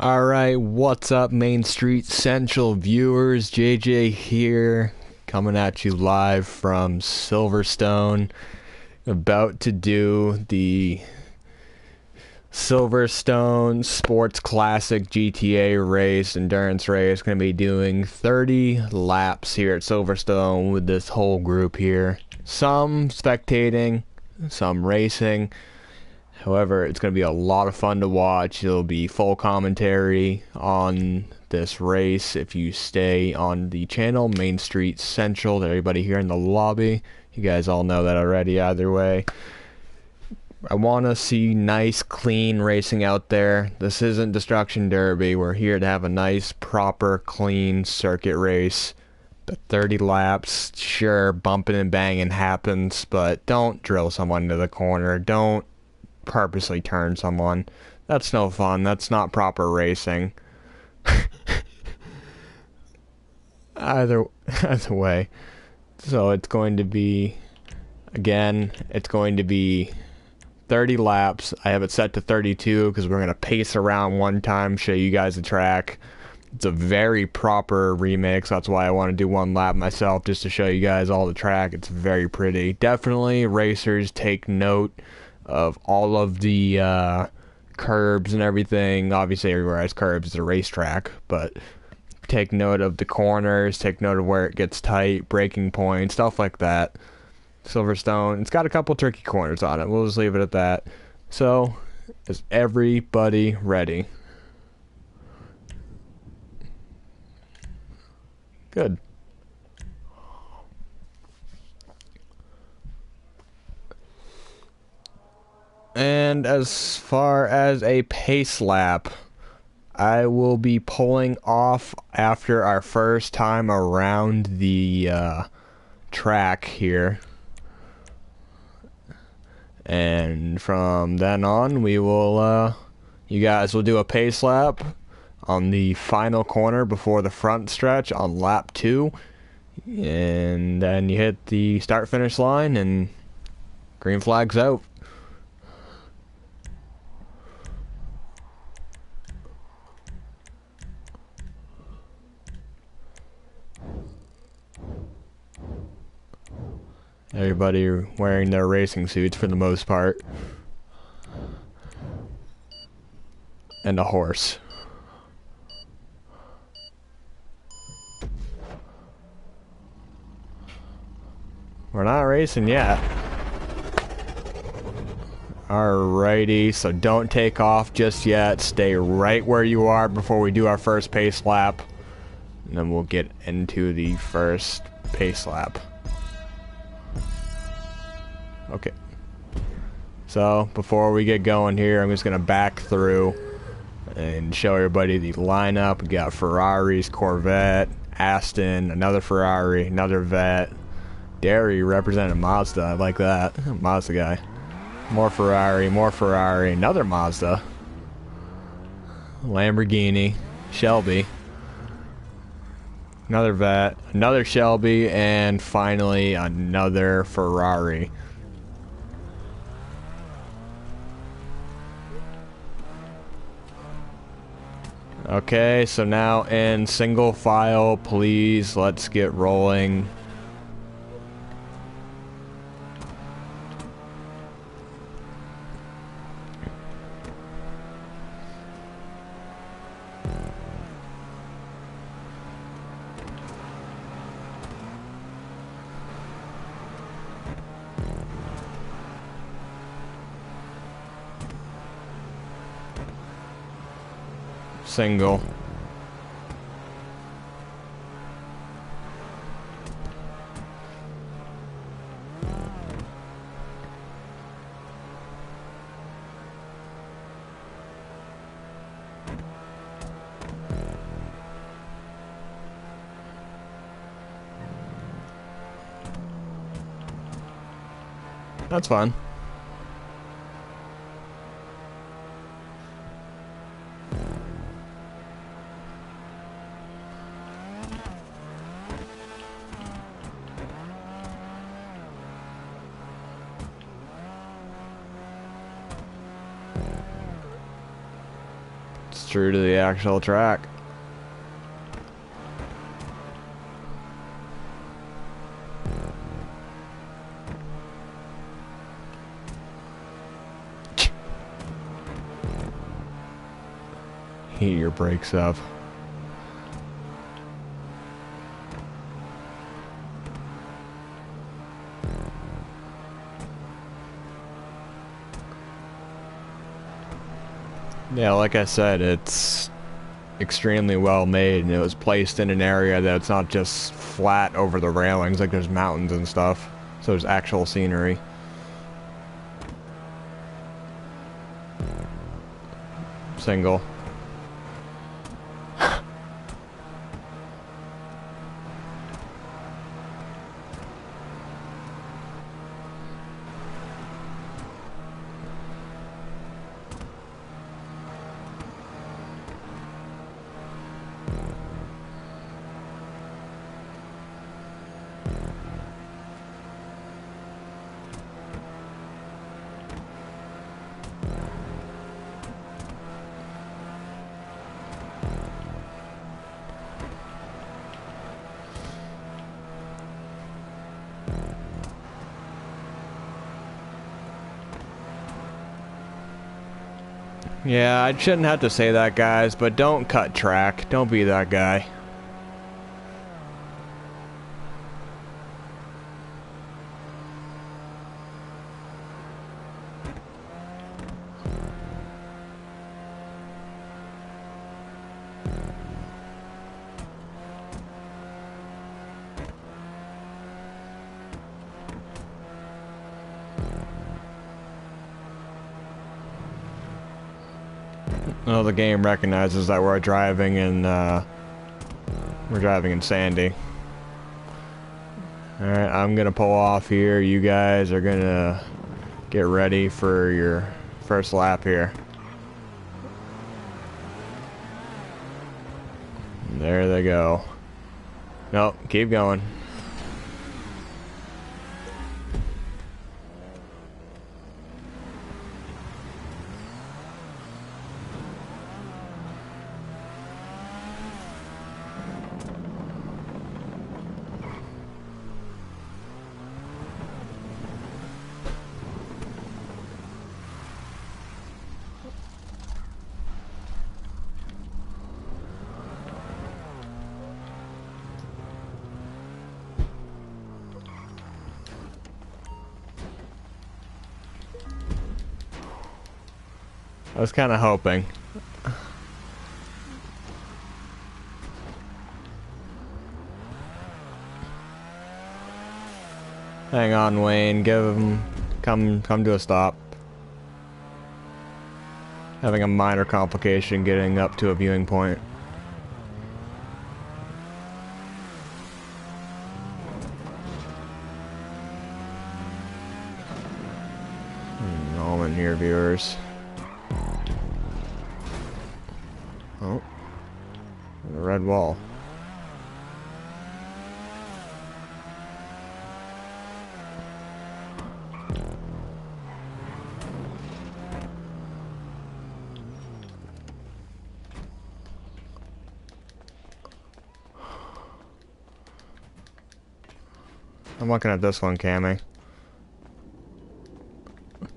Alright, what's up, Main Street Central viewers? JJ here, coming at you live from Silverstone. About to do the Silverstone Sports Classic GTA race, endurance race. Going to be doing 30 laps here at Silverstone with this whole group here. Some spectating, some racing. However, it's going to be a lot of fun to watch. There'll be full commentary on this race if you stay on the channel, Main Street Central, to everybody here in the lobby. You guys all know that already either way. I want to see nice, clean racing out there. This isn't Destruction Derby. We're here to have a nice, proper, clean circuit race. The 30 laps, sure, bumping and banging happens, but don't drill someone into the corner. Don't purposely turn someone. That's no fun. That's not proper racing. either way. So it's going to be, again, it's going to be 30 laps. I have it set to 32 because we're going to pace around one time, show you guys the track. It's a very proper remix. That's why I want to do one lap myself, just to show you guys all the track. It's very pretty. Definitely, racers, take note of all of the curbs and everything. Obviously everywhere has curbs, it's a racetrack, but take note of the corners, take note of where it gets tight, braking points, stuff like that. Silverstone, it's got a couple tricky corners on it. We'll just leave it at that. So, is everybody ready? Good. And as far as a pace lap, I will be pulling off after our first time around the track here. And from then on, we will, you guys will do a pace lap on the final corner before the front stretch on lap 2. And then you hit the start-finish line and green flag's out. Everybody wearing their racing suits for the most part. And a horse. We're not racing yet. Alrighty, so don't take off just yet. Stay right where you are before we do our first pace lap. And then we'll get into the first pace lap. Okay. So, before we get going here, I'm just going to back through and show everybody the lineup. We got Ferraris, Corvette, Aston, another Ferrari, another Vet. Derry representing Mazda. I like that. Mazda guy. More Ferrari, another Mazda. Lamborghini, Shelby. Another Vet, another Shelby, and finally another Ferrari. Okay, so now in single file, please, let's get rolling. Single. That's fun. through to the actual track. Heat your brakes up. Yeah, like I said, it's extremely well made, and it was placed in an area that's not just flat over the railings, like there's mountains and stuff. So there's actual scenery. Single. Yeah, I shouldn't have to say that, guys, but don't cut track. Don't be that guy. Well, the game recognizes that we're driving in Sandy. Alright, I'm gonna pull off here. You guys are gonna get ready for your first lap here. There they go. Nope, keep going. I was kind of hoping. Hang on, Wayne. Give him... Come to a stop. Having a minor complication getting up to a viewing point. Moment here, viewers. Oh, the red wall. I'm looking at this one, Cammy.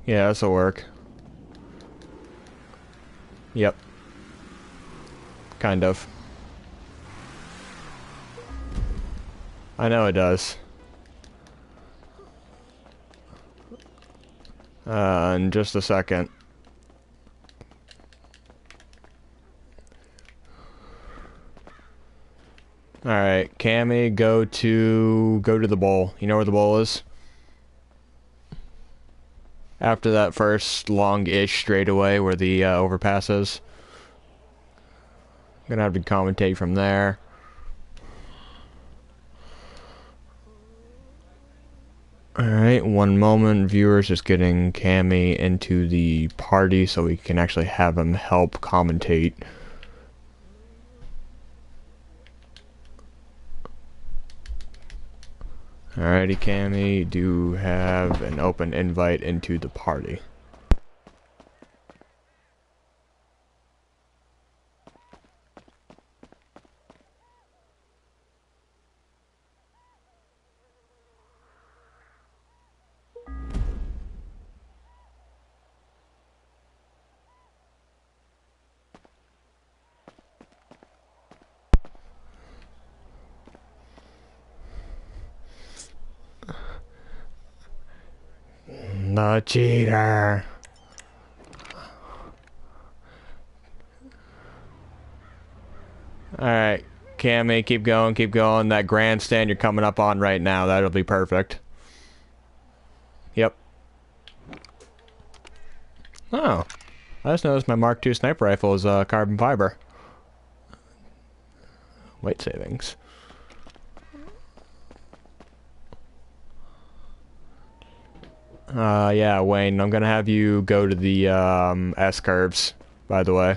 Yeah, this'll work. Yep. Kind of. I know it does. In just a second. Alright, Cammy, go to the bowl. You know where the bowl is? After that first long-ish straightaway where the overpass is. I'm gonna have to commentate from there. Alright, one moment. Viewers just getting Cammy into the party so we can actually have him help commentate. Alrighty, Cammy, you do have an open invite into the party. The cheater. Alright, Cammy, keep going, keep going. That grandstand you're coming up on right now, that'll be perfect. Yep. Oh. I just noticed my Mark II sniper rifle is carbon fiber. Weight savings. Yeah, Wayne, I'm gonna have you go to the S-curves, by the way.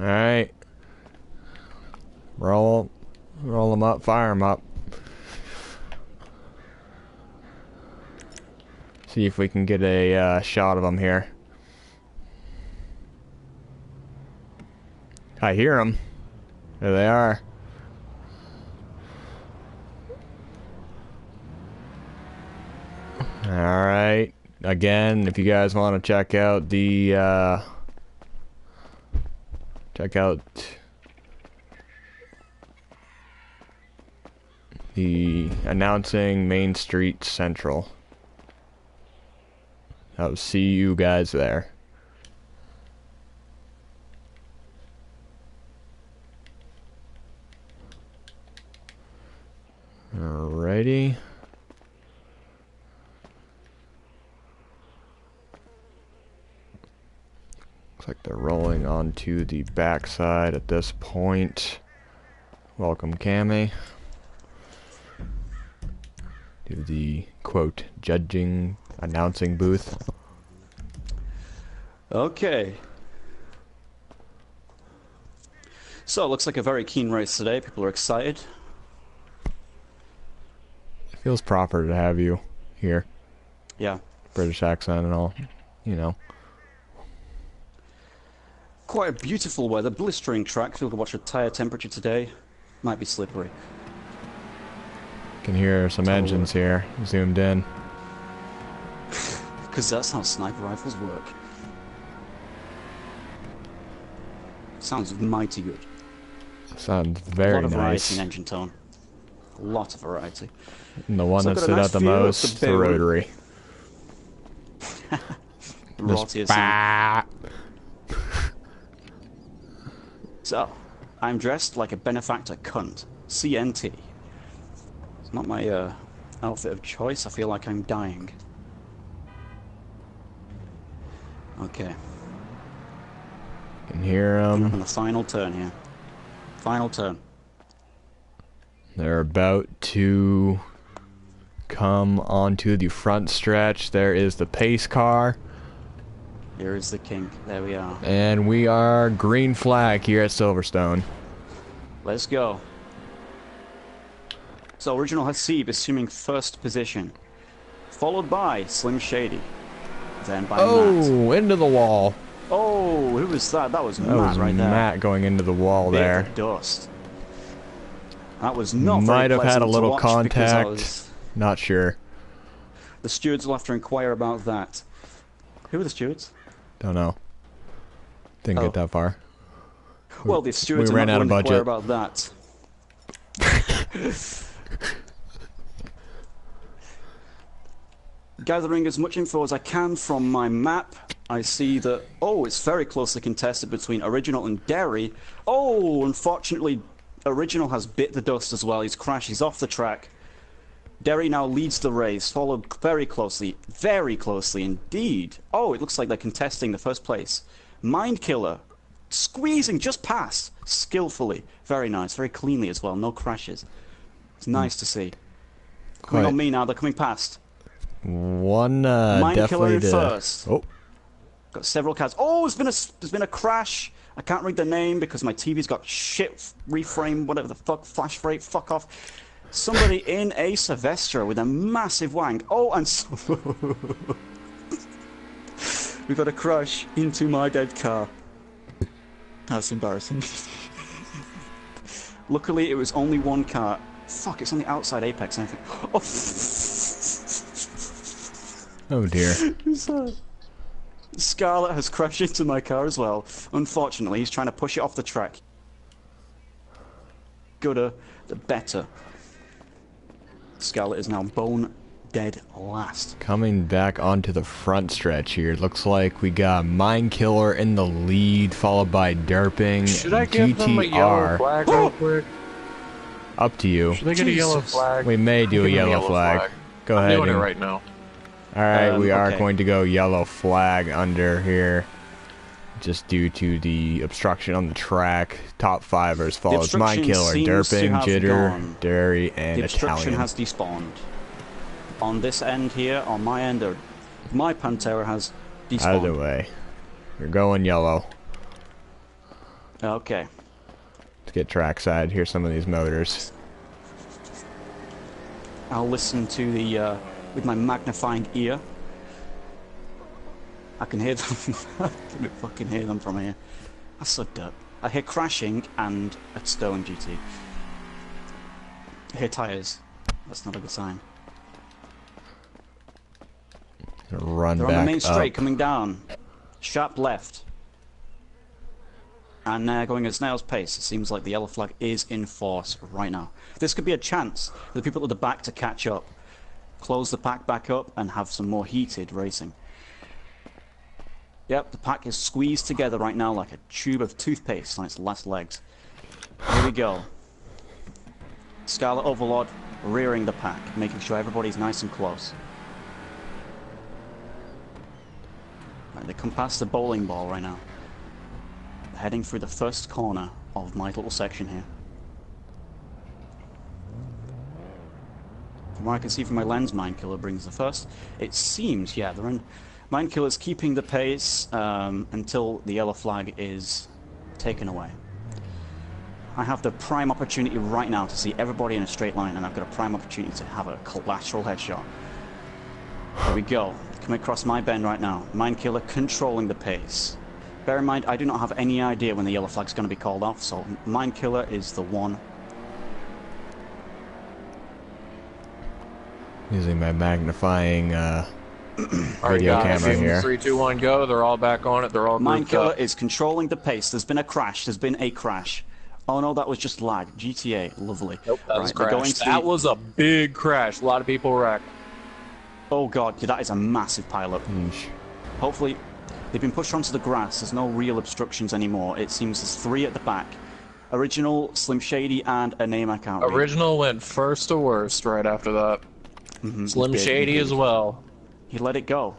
Alright. Roll them up, fire them up. See if we can get a shot of them here. I hear them. There they are. Alright. Again, if you guys want to check out the announcing Main Street Central. I'll see you guys there. Alrighty. Looks like they're rolling onto the backside at this point. Welcome, Cammy. To the, quote, judging, announcing booth. Okay. So, it looks like a very keen race today. People are excited. It feels proper to have you here. Yeah. British accent and all, you know. Quite a beautiful weather, blistering track. If you can watch the tyre temperature today, might be slippery. Can hear some engines here, zoomed in. Because that's how sniper rifles work. Sounds mighty good. Sounds very nice. A lot of variety in engine tone. A lot of variety. And the one that stood out the most, the rotary. So, I'm dressed like a benefactor cunt. CNT. It's not my outfit of choice. I feel like I'm dying. Okay. Can hear them. On the final turn here. Final turn. They're about to come onto the front stretch. There is the pace car. Here is the kink. There we are. And we are green flag here at Silverstone. Let's go. So Original Hasib assuming first position. Followed by Slim Shady. Then by Matt. Oh, into the wall. Oh, who was that? That was Matt right there. Matt going into the wall Bit there. of dust. That was not Might very have had a pleasant to little watch contact. Not sure. The stewards will have to inquire about that. Who are the stewards? Don't know. Didn't get that far. Well, the stewards ran out of going to inquire budget. about that. Gathering as much info as I can from my map, I see that, oh, it's very closely contested between Original and Derry. Oh, unfortunately, Original has bit the dust as well. He's crashed. He's off the track. Derry now leads the race, followed very closely indeed. Oh, it looks like they're contesting the first place. Mind Killer, squeezing just past, skillfully. Very nice, very cleanly as well, no crashes. It's nice to see. Coming on me now, they're coming past. One, Mind Killer in definitely first. Oh. Got several cars. Oh, there's been a crash. I can't read the name because my TV's got shit reframe, whatever the fuck, flash rate, fuck off. Somebody in a Silvestre with a massive wang. Oh, and so we've got a crash into my dead car. That's embarrassing. Luckily, it was only one car. Fuck, it's on the outside apex and I think, Oh dear. Scarlet has crashed into my car as well. Unfortunately, he's trying to push it off the track. Gooder, the better. Scarlet is now bone dead last. Coming back onto the front stretch here. Looks like we got Mind Killer in the lead, followed by Derping, Should I give them a yellow GTR. flag real quick? Up to you. Should they get a yellow flag? We may do a Give them yellow flag. Go ahead. I'm doing it right now. Alright, we are okay. going to go yellow flag under here. Just due to the obstruction on the track. Top fivers follows Mind Killer, Derping, Jitter, Derry, and The obstruction Italian. has despawned. On this end here, on my end, my Pantera has despawned. Either way. You're going yellow. Okay. Let's get trackside. Here's some of these motors. I'll listen to the, with my magnifying ear. I can hear them. I can fucking hear them from here. That's so dope. I hear crashing and a Stone GT. I hear tyres. That's not a good sign. Run They're back on the main straight, up. coming down. Sharp left. And going at snail's pace. It seems like the yellow flag is in force right now. This could be a chance for the people at the back to catch up. Close the pack back up and have some more heated racing. Yep, the pack is squeezed together right now like a tube of toothpaste on its last legs. Here we go. Scarlet Overlord rearing the pack, making sure everybody's nice and close. Right, they come past the bowling ball right now. They're heading through the first corner of my little section here. From what I can see from my lens, Mind Killer brings the first. It seems, yeah, they're in. Mind Killer's keeping the pace until the yellow flag is taken away. I have the prime opportunity right now to see everybody in a straight line, and I've got a prime opportunity to have a collateral headshot. There we go. Coming across my bend right now. Mind Killer controlling the pace. Bear in mind, I do not have any idea when the yellow flag's going to be called off, so Mind Killer is the one. Using my magnifying Alright, video guys, camera give them here. 3, 2, 1, go. They're all back on it. They're all Mind grouped Killer up. is controlling the pace. There's been a crash. There's been a crash. Oh no, that was just lag. GTA, lovely. Nope, that was a they're crash. That was a big crash. A lot of people wrecked. Oh god, that is a massive pileup. Hopefully, they've been pushed onto the grass. There's no real obstructions anymore. It seems there's 3 at the back. Original, Slim Shady, and a name I can't read. Original went first to worst right after that. Slim He did, Shady he did. as well. He let it go.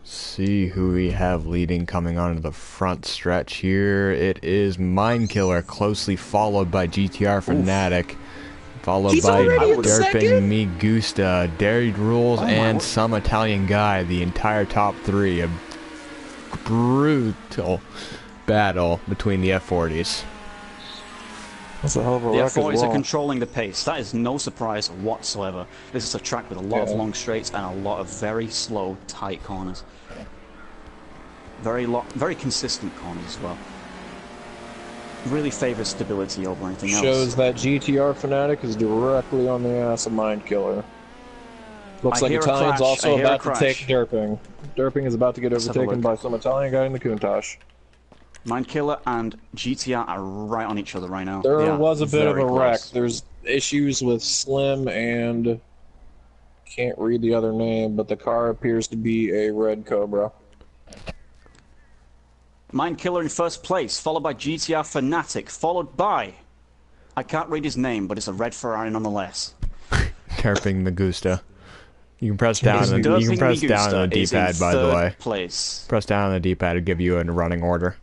See who we have leading coming onto the front stretch here. It is Mind Killer, closely followed by GTR Fanatic, followed He's by already in Derping second? Me Gusta, Daried Rules, Oh my and word. some Italian guy. The entire top 3. A brutal battle between the F40s. That's a hell of a The wreck as F40s are well. controlling the pace. That is no surprise whatsoever. This is a track with a lot of long straights and a lot of very slow, tight corners. Very consistent corners as well. Really favors stability over anything else. Shows that GTR Fanatic is directly on the ass of Mind Killer. Looks I like hear a Italian's crash. also I hear a about to take crash. Derping. Derping is about to get Let's have a overtaken look. by some Italian guy in the Countach. Mind Killer and GTR are right on each other right now. There They are was a bit of very a wreck. close. There's issues with Slim and can't read the other name, but the car appears to be a red Cobra. Mind Killer in first place, followed by GTR Fanatic, followed by... I can't read his name, but it's a red Ferrari nonetheless. Derping Me Gusta. You can press down. You Derping can press Me down Gusta on the is in D-pad, by the third way. place. Press down on the D-pad to give you a running order.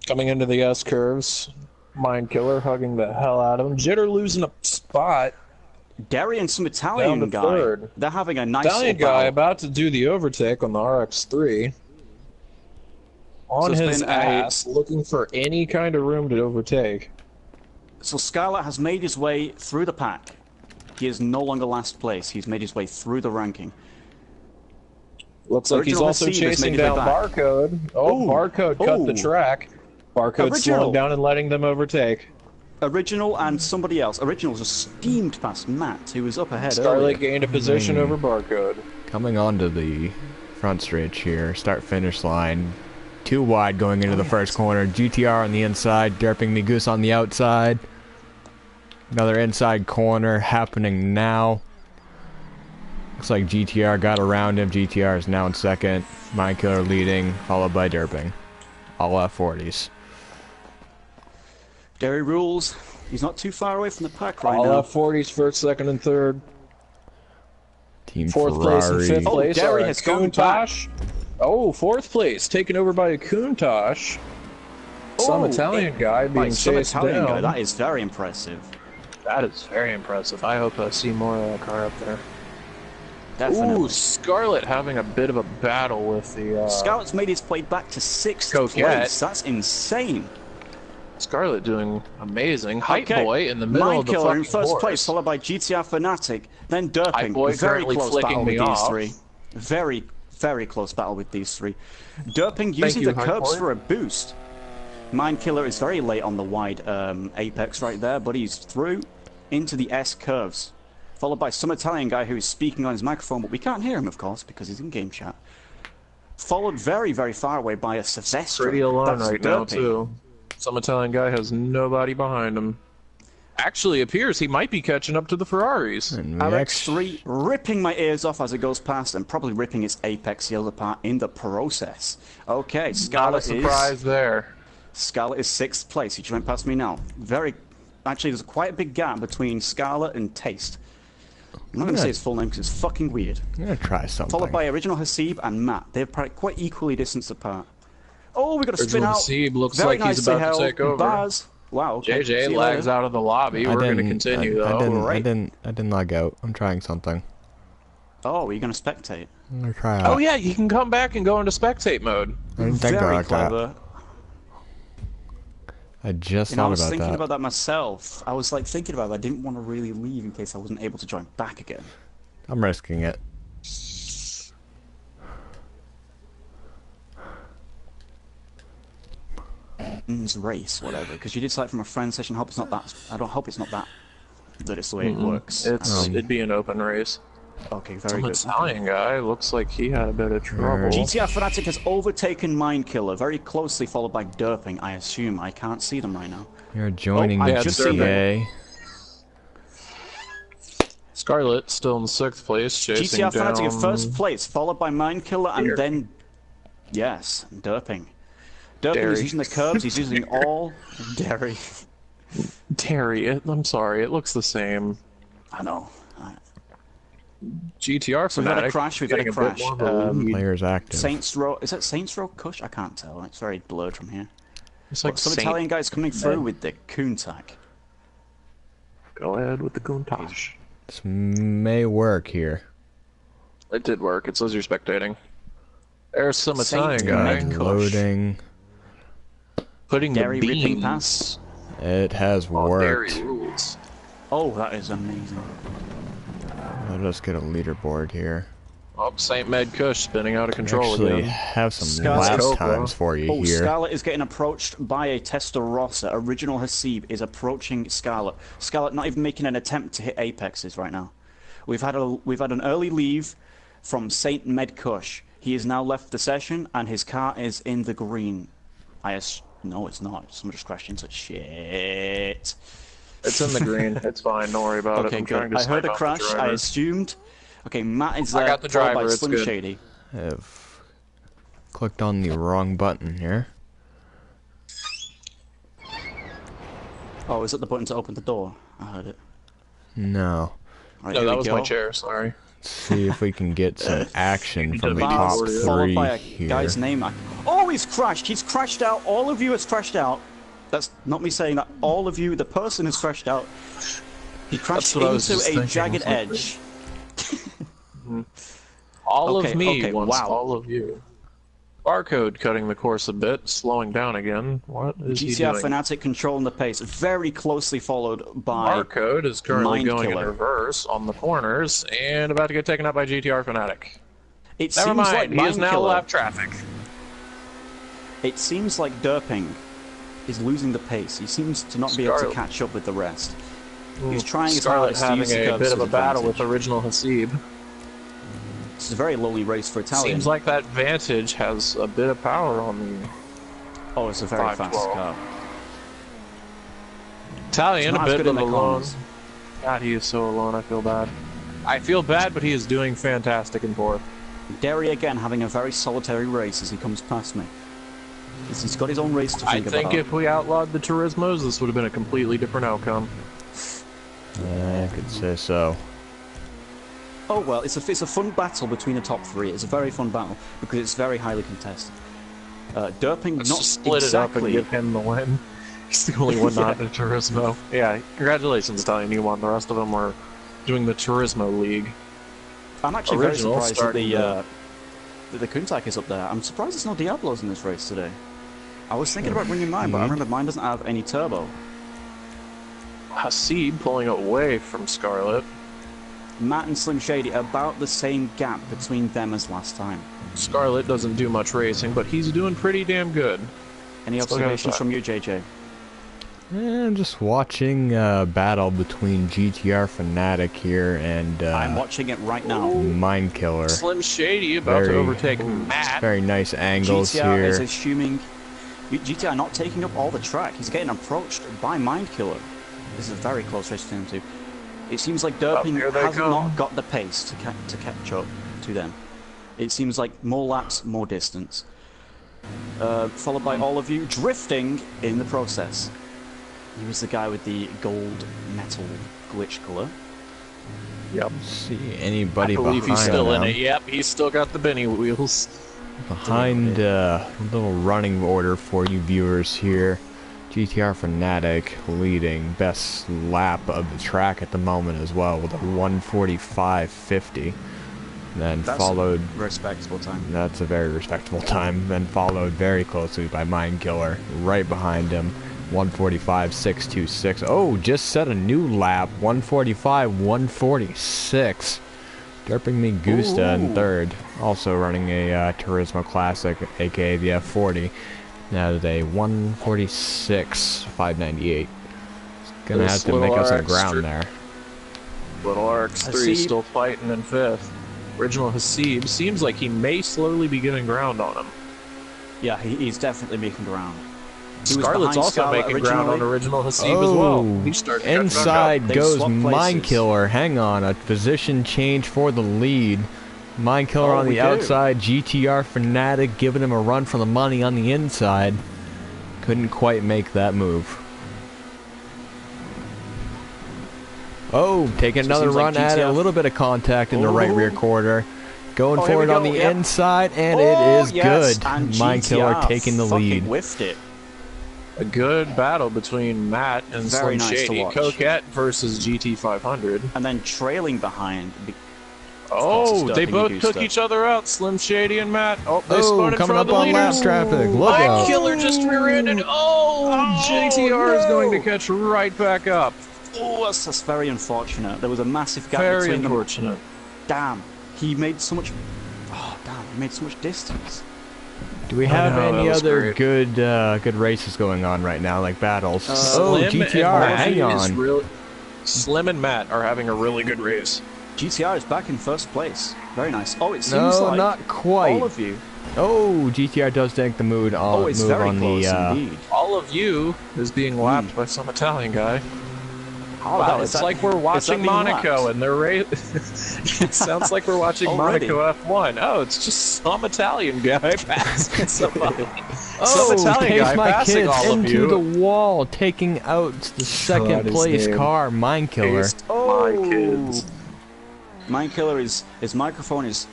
Coming into the S curves, Mind Killer hugging the hell out of him. Jitter losing a spot. Derry and some Down Italian to guy. third. They're having a nice Italian little guy battle. about to do the overtake on the RX-3. On it's his been a- ass, looking for any kind of room to overtake. So Scarlet has made his way through the pack. He is no longer last place. He's made his way through the ranking. Looks like he's Original also Hasida's chasing made it down back. Barcode. Oh, Ooh. Barcode cut the Ooh. track. Barcode's Original. slowing down and letting them overtake. Original and somebody else. Original just steamed past Matt, who was up ahead Starlight earlier. gained a position over Barcode. Coming onto the front stretch here, start-finish line. Too wide going into the first corner. GTR on the inside, Derping Me Goose on the outside. Another inside corner happening now. Looks like GTR got around him. GTR is now in second. Mindkiller leading, followed by Derping. All F40s. Derry rules. He's not too far away from the pack right All now. F40s, first, second, and third. Team Fourth Ferrari. place and fifth place. Derry are has gone back. Countach. Oh, fourth place, taken over by a Countach. Some Italian guy being some chased Italian down. guy. That is very impressive. That is very impressive. I hope I see more of that car up there. Definitely. Ooh, Scarlett having a bit of a battle with the... Scarlett's made his way back to 6th Coquette. place. That's insane. Scarlett doing amazing. Hype Okay. Boy in the middle of the Mindkiller fucking in first course. place, followed by GTR Fanatic, then Derping. Hype Boy Very currently close flicking battle me with these off. three. Very, very close battle with these three. Derping Thank using you, the Hype curbs Boy. for a boost. Mindkiller is very late on the wide apex right there, but he's through into the S curves. Followed by some Italian guy who is speaking on his microphone, but we can't hear him, of course, because he's in game chat. Followed very, very far away by a Silvestre. Pretty alone That's right now, Derping. too. Some Italian guy has nobody behind him. Actually appears he might be catching up to the Ferraris. And the X RX3 ripping my ears off as it goes past and probably ripping its apex heels apart in the process. Okay, Not a Scarlett surprise there. Scarlett is 6th place. He just went past me now. Actually, there's quite a big gap between Scarlett and Taste. I'm not going to say his full name because it's fucking weird. I'm gonna try something. Followed by Original Hasib and Matt. They're probably quite equally distanced apart. Oh, we got to spin Original out. Hasib looks Very like he's nicely about to held. take over. Bars. Wow. Okay. See JJ you lags later. out of the lobby. We're going to continue, though. I didn't log out. I'm trying something. Oh, are you going to spectate? I'm gonna try out. Oh, yeah, you can come back and go into spectate mode. I didn't think Very about that. clever. I just I thought was about thinking that. about that myself. I was like thinking about it. I didn't want to really leave in case I wasn't able to join back again. I'm risking it. Race, whatever. Because you did select from a friend session. Hope it's not that. I don't hope it's not that. That it's the way it works. It'd be an open race. Okay, very Some good. Italian guy looks like he had a bit of trouble. GTR Fanatic has overtaken Mindkiller, very closely followed by Derping. I assume. I can't see them right now. You're joining I the just seen GTA. Scarlett still in 6th place, chasing GTR down... Fanatic in first place, followed by Mindkiller, and Derping. then yes, Derping. Derping Derry. is using the curbs. He's using all Derry. Terry, I'm sorry, it looks the same. I know. GTR So we've had a Fanatic crash. We've had a getting crash. bit more of a lead. Players active. Saints Row. Is that Saints Row Kush? I can't tell. It's very blurred from here. It's like But some Saint- Italian guys coming through with the Countach. Go ahead with the Countach. This may work here. It did work. It says you're spectating. There's some Saint Italian guy Med- Kush. Loading. putting Derry the ripping beams past. It has on worked. Derry rules. Oh, that is amazing. Let us get a leaderboard here. Oh, Saint Med Kush spinning out of control Actually, again. have some Scarlett- lap times for you Oh, here. Scarlett is getting approached by a Testarossa. Original Hasib is approaching Scarlett. Scarlett not even making an attempt to hit apexes right now. We've had an early leave from Saint Medcush. He has now left the session and his car is in the green. No, it's not. Someone just crashed into it. Shit. It's in the green. It's fine. Don't worry about it. Okay, I'm trying good. to I heard snipe a out the crash. I driver. assumed. Okay, Matt is I there. got the followed by driver, it's Slim good. Shady. Have clicked on the wrong button here. Oh, is it the button to open the door? I heard it. No. Right, No, here that we was go. my chair. Sorry. Let's see if we can get some action from the Bars, top followed three by a here. guy's name. Oh, he's crashed. He's crashed out. All of you has crashed out. That's not me saying that. All of you, the person has crashed out. He crashed That's what I was into just a thinking, jagged wasn't it? edge. All Okay, of me okay, wants wow. all of you. Barcode cutting the course a bit, slowing down again. What is he GTR doing? Fanatic controlling the pace. Very closely followed by... Barcode is currently going in Mindkiller. reverse on the corners and about to get taken out by GTR Fanatic. It Never seems mind, like he is now Mindkiller- lap traffic. It seems like Derping is losing the pace. He seems to not be able to Scarlett. catch up with the rest. He's trying his Scarlett hardest to having use the a curbs bit to of a his battle with advantage. original Hasib. This is a very lowly race for Italian. Seems like that Vantage has a bit of power on the... Oh, it's a very fast 512. car. Italian, a Not as bit good in the alone. corners. God, he is so alone. I feel bad. I feel bad, but he is doing fantastic in fourth. Derry again having a very solitary race as he comes past me. He's got his own race to I think think about. if we outlawed the Turismos, this would have been a completely different outcome. I could say so. Oh well, it's a fun battle between the top three. It's a very fun battle because it's very highly contested. Derping Let's not just split it up and exactly. give him the win. He's the only one not in a Turismo. Yeah, congratulations, Italian. You won. The rest of them were doing the Turismo League. I'm actually Original very surprised that starting the Countach is up there. I'm surprised there's no Diablos in this race today. I was thinking about bringing mine, but I remember mine doesn't have any turbo. Hasib pulling away from Scarlet. Matt and Slim Shady, about the same gap between them as last time. Scarlet doesn't do much racing, but he's doing pretty damn good. Any Still got observations that. from you, JJ? I'm just watching a battle between GTR Fanatic here and I'm watching it right now. Mind Killer. Slim Shady about to Very- overtake Matt. Very nice angles GTR is here. assuming GTR not taking up all the track. He's getting approached by Mind Killer. This is a very close race between them two. It seems like Derping here they has come. not got the pace to catch up to them. It seems like more laps, more distance. Followed by all of you drifting in the process. He was the guy with the gold metal glitch color. Yep. See anybody I believe behind he's still in them. it. Yep, he's still got the Benny wheels. Behind little running order for you viewers here. GTR Fanatic leading, best lap of the track at the moment as well with a 1:45.50. Then That's followed. a respectable time. That's a very respectable time. Then followed very closely by Mind Killer, right behind him. 1:45.626. Oh, just set a new lap. 1:45.146. Derping me Gusta in Ooh. third. Also running a Turismo Classic, aka the F40. Now today 1:46.598. Gonna This have to make little up some RX ground there. Little RX3 Hasib. still fighting in fifth. Original Hasib seems like he may slowly be getting ground on him. Yeah, he's definitely making ground. He was Scarlet's behind also Scarlet making ground on originally. original Hasib as well. He started catching Inside They goes swapped Mind places. Killer. Hang on, a position change for the lead. Mind Killer Oh, on we the do. outside. GTR Fanatic giving him a run for the money on the inside. Couldn't quite make that move. Oh, taking So it another seems like run at it. A GTR little bit of contact in the right rear Oh. quarter. Going Oh, here for we it on go, the yep. inside, and Oh, it is yes, good. and Mind Killer GTR taking the fucking lead. whiffed it. A good battle between Matt and Very Slim nice to Shady. watch. Coquette versus GT500. And then trailing behind. Oh, it's they Derping both Augusta. took each other out, Slim Shady and Matt. Oh, they Oh, spun in coming front up of the on lap leaders. traffic. Look Mind out. Killer just rear-ended. Oh, GTR is no. going to catch right back up. Oh, that's very unfortunate. There was a massive gap Very between unfortunate. them. Damn. He made so much... Oh, damn. He made so much distance. Do we have know, any that was other great. good races going on right now, like battles? oh, Slim and GTR, Matt hang is on. really- Slim and Matt are having a really good race. GTR is back in first place. Very nice. Oh, it seems No, like not quite. all of you... Oh, GTR does take the mood on, Oh, it's move very on close the. indeed. All of you is being lapped by some Italian guy. Oh, Wow, that- it's is that- like we're is that watching being Monaco lapped? and they're It sounds like we're watching Already? Monaco F1. Oh, it's just some Italian guy passing somebody. Oh, some Italian takes guy my passing kids all of into you. the wall, taking out the second his place name. car, Mind Killer. Taste my kids. Mind Killer is... His microphone is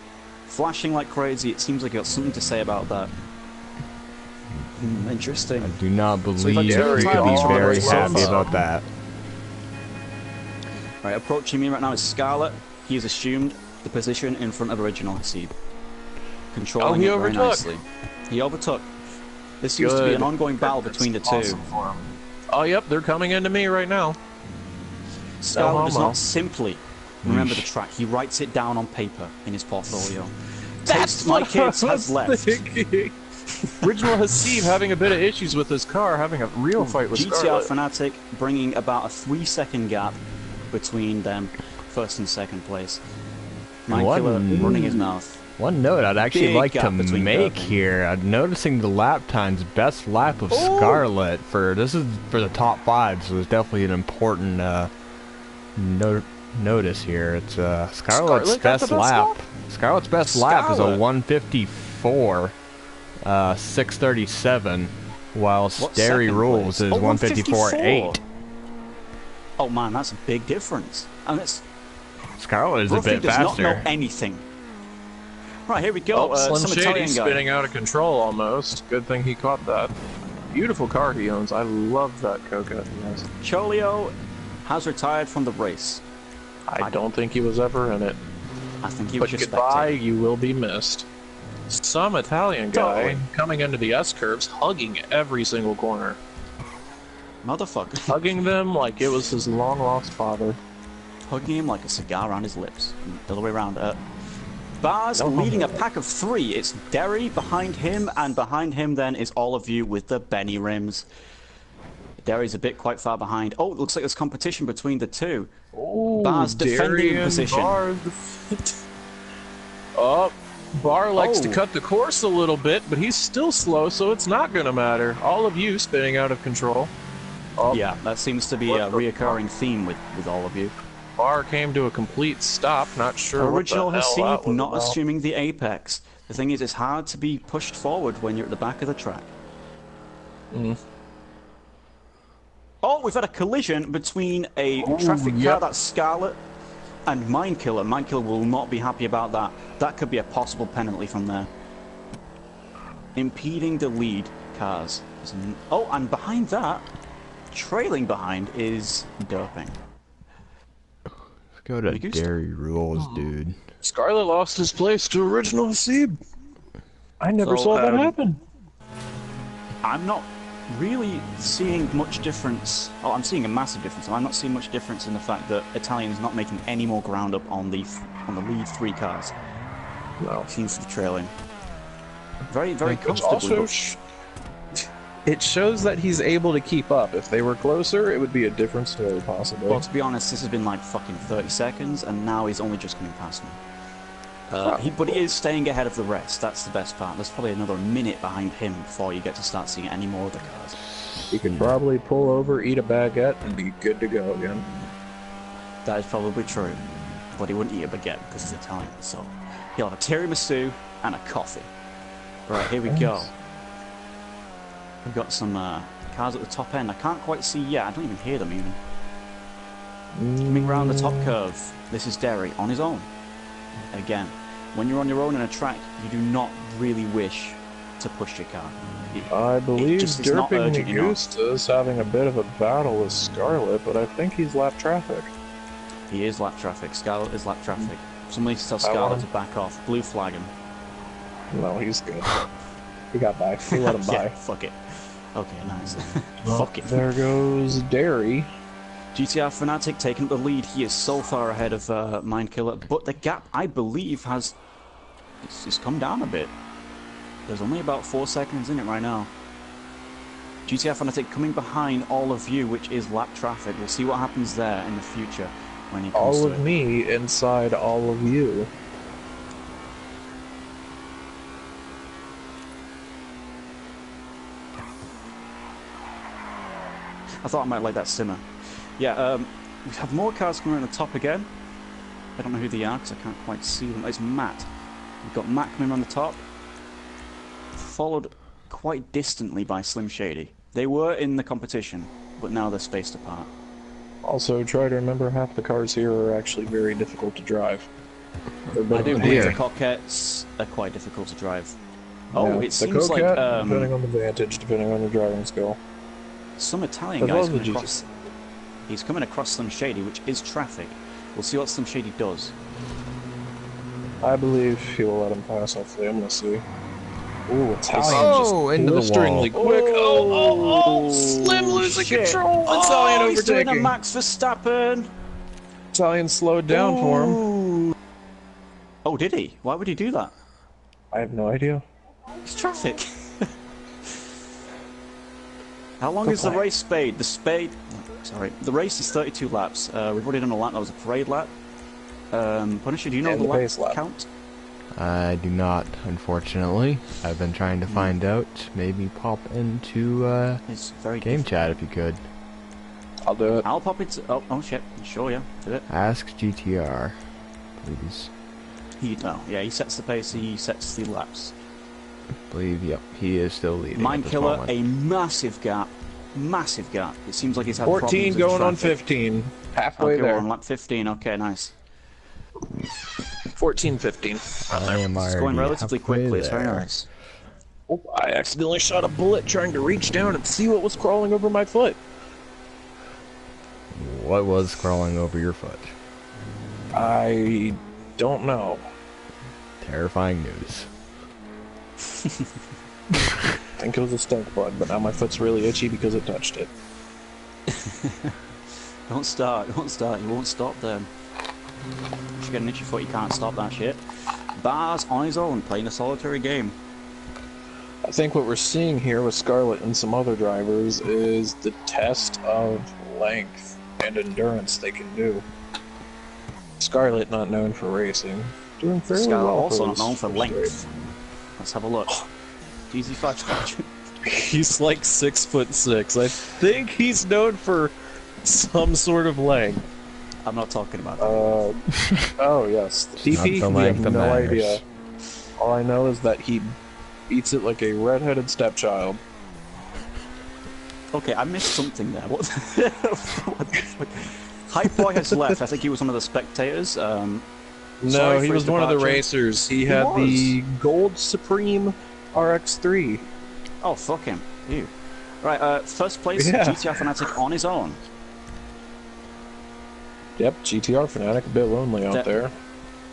flashing like crazy. It seems like he got something to say about that. Interesting. I do not believe we've had you two could be times on the very race happy so far. about that. Right, approaching me right now is Scarlet. He has assumed the position in front of Original Hasib. Controlling he it very overtook. nicely. He overtook. This seems to be an ongoing battle between the two. Awesome for him. Oh, yep, they're coming into me right now. Scarlet does homo. not simply remember the track. He writes it down on paper in his portfolio. Taste My Kids has left. thinking. Original Hasib having a bit of issues with his car, having a real fight with GTR Scarlet. Fanatic bringing about a 3-second gap between them, first and second place. Mind What? Killer running his mouth. One note I'd actually Big like to gap between make Durban. here. I'm noticing the lap times, best lap of Oh! Scarlet this is for the top 5, so it's definitely an important notice here. It's Scarlet's Scarlet got the best best lap. lap? Scarlet's best lap is a Scarlet. 154, 637, while Derry second Rules place? is Oh, 154.8. Oh man, that's a big difference. And it's Scarlet is a Ruffy bit does not know faster. anything. Right, here we go. Slim Some Shady Italian guy. spinning out of control almost. Good thing he caught that. Beautiful car he owns. I love that Coca he has. Cholio has retired from the race. I don't think he was ever in it. I think he But was just goodbye, spectating. you will be missed. Some Italian guy Totally. coming into the S-curves, hugging every single corner. Motherfucker. Hugging them like it was his long-lost father. Hugging him like a cigar around his lips. The other way around. Bars No leading a homo. pack of 3. It's Derry behind him, and behind him then is all of you with the Benny rims. Derry's a bit quite far behind. Oh, it looks like there's competition between the two. Ooh, Bar's defending Derry and position. Bar. Oh, Bar likes to Oh. cut the course a little bit, but he's still slow, so it's not going to matter. All of you spinning out of control. Oh, Yeah, that seems to be a What the reoccurring theme with all of you. Bar came to a complete stop, not sure Original what the hell that Hasib, was not about. assuming the apex. The thing is, it's hard to be pushed forward when you're at the back of the track. Mm. Oh, we've had a collision between a traffic car, yep. that's Scarlet, and Mindkiller. Mindkiller will not be happy about that. That could be a possible penalty from there. Impeding the lead cars. Oh, and behind that, trailing behind, is Doping. Let's go to We do Derry Rules, dude. Scarlet lost his place to Original Hasib. I never So, saw that happen. I'm not really seeing much difference. Oh, I'm seeing a massive difference. I'm not seeing much difference in the fact that Italian's not making any more ground up on the lead 3 cars. No. Seems to be trailing. Very, very Which comfortably. also it shows that he's able to keep up. If they were closer, it would be a different story, possibly. Well, to be honest, this has been like fucking 30 seconds, and now he's only just coming past me. But he is staying ahead of the rest. That's the best part. There's probably another minute behind him before you get to start seeing any more of the cars. He could probably pull over, eat a baguette, and be good to go again. That is probably true. But he wouldn't eat a baguette because he's Italian, so he'll have a tiramisu and a coffee. Right, here we go. We've got some cars at the top end. I can't quite see yet. I don't even hear them even. Coming round the top curve. This is Derry on his own. Again, when you're on your own in a track, you do not really wish to push your car. I believe just is not Derping urgent enough. Augusta is having a bit of a battle with Scarlet, but I think he's lap traffic. He is lap traffic. Scarlet is lap traffic. Somebody needs to tell I Scarlet want to him. back off. Blue flag him. No, he's good. He got by. He let him Yeah, by. fuck it. Okay, nice. Well, Fuck it. There goes Derry. GTR Fanatic taking up the lead. He is so far ahead of Mindkiller, but the gap, I believe, has it's come down a bit. There's only about 4 seconds in it right now. GTR Fanatic coming behind all of you, which is lap traffic. We'll see what happens there in the future when he comes All to of it. me inside all of you. I thought I might let that simmer. Yeah, we have more cars coming around the top again. I don't know who they are because I can't quite see them. It's Matt. We've got Matt coming around the top, followed quite distantly by Slim Shady. They were in the competition, but now they're spaced apart. Also, try to remember half the cars here are actually very difficult to drive. They're I better do than believe dear. the Coquettes are quite difficult to drive. Oh, Yeah, it the seems like Coquette, depending on the vantage, depending on your driving skill. some Italian As well guy's as the coming GT. across. He's coming across Slim Shady, which is traffic. We'll see what Slim Shady does. I believe he will let him pass, hopefully. I'm gonna see. Ooh, Italian Oh, just into the blisteringly wall. quick. Oh, Slim losing shit. control. Oh, Italian he's doing a overtaking. Max Verstappen. Italian slowed down for him. Ooh. Oh, did he? Why would he do that? I have no idea. It's traffic. How long is the race spade? Sorry, the race is 32 laps. We've already done a lap. That was a parade lap. Punisher, do you know And the the lap pace lap. count? I do not, unfortunately. I've been trying to find out. Maybe pop into It's very game difficult. chat if you could. I'll do it. I'll pop into... Oh shit. Sure, yeah. Do it. Ask GTR, please. He sets the pace, he sets the laps. Believe, yep, he is still leading. Mind at this Killer, moment. a massive gap. Massive gap. It seems like he's had 14 problems with going on traffic. 15. Halfway Okay, we're there. on lap 15. Okay, nice. 14, 15. I am It's going already relatively halfway quickly. It's very there. nice. Oh, I accidentally shot a bullet trying to reach down and see what was crawling over my foot. What was crawling over your foot? I don't know. Terrifying news. I think it was a stink bug, but now my foot's really itchy because it touched it. Don't start. You won't stop then. If you get an itchy foot, you can't stop that shit. Bars on his own, playing a solitary game. I think what we're seeing here with Scarlett and some other drivers is the test of length and endurance they can do. Scarlett, not known for racing, doing fairly Scarlett well. also not for his known for first length. race. Let's have a look. GZ5. He's like 6'6". I think he's known for some sort of length. I'm not talking about that. Oh yes, TP. the We length have that no matters. idea. All I know is that he beats it like a redheaded stepchild. Okay, I missed something there. What the fuck? Hype Boy has left. I think he was one of the spectators. No, Sorry he for was his one of the departure. racers. He had the Gold Supreme RX-3. Oh, fuck him. You. Right, first place, Yeah. GTR Fanatic on his own. Yep, GTR fanatic, a bit lonely out That- there.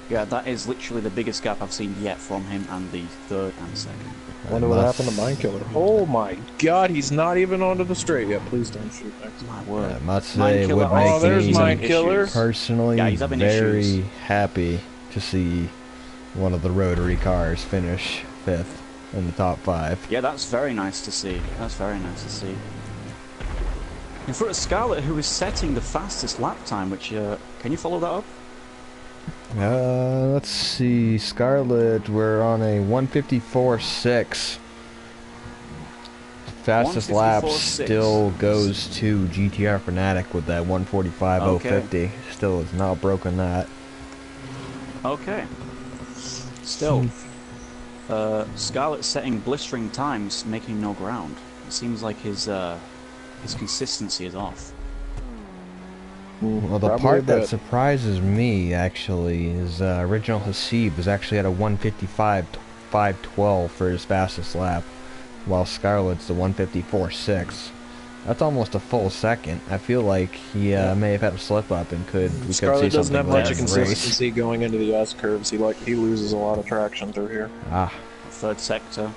Yeah, that is literally the biggest gap I've seen yet from him and the third and second. Wonder what happened to Mind Killer. Oh my god, he's not even onto the straight yet. Please don't shoot next. My word. I must Mind say, it Killer would make also there's me has Mind issues. Killer. personally Yeah, he's having very issues. happy to see one of the rotary cars finish 5th in the top 5. Yeah, that's very nice to see. That's very nice to see. In front of Scarlett, who is setting the fastest lap time, which, can you follow that up? Let's see, Scarlett, we're on a 154.6. Fastest lap 154.6. still goes to GTR Fanatic with that 145.050. Still has not broken that. Okay. Still, Scarlett setting blistering times, making no ground. It seems like his consistency is off. Well, the Probably part a that bit. surprises me, actually, is original Hasib was actually at a 155.512 for his fastest lap, while Scarlett's the 154.6. That's almost a full second. I feel like he may have had a slip up and we could see Scarlett doesn't something have much like of that in the race. consistency going into the S curves. He loses a lot of traction through here. Ah, Third sector.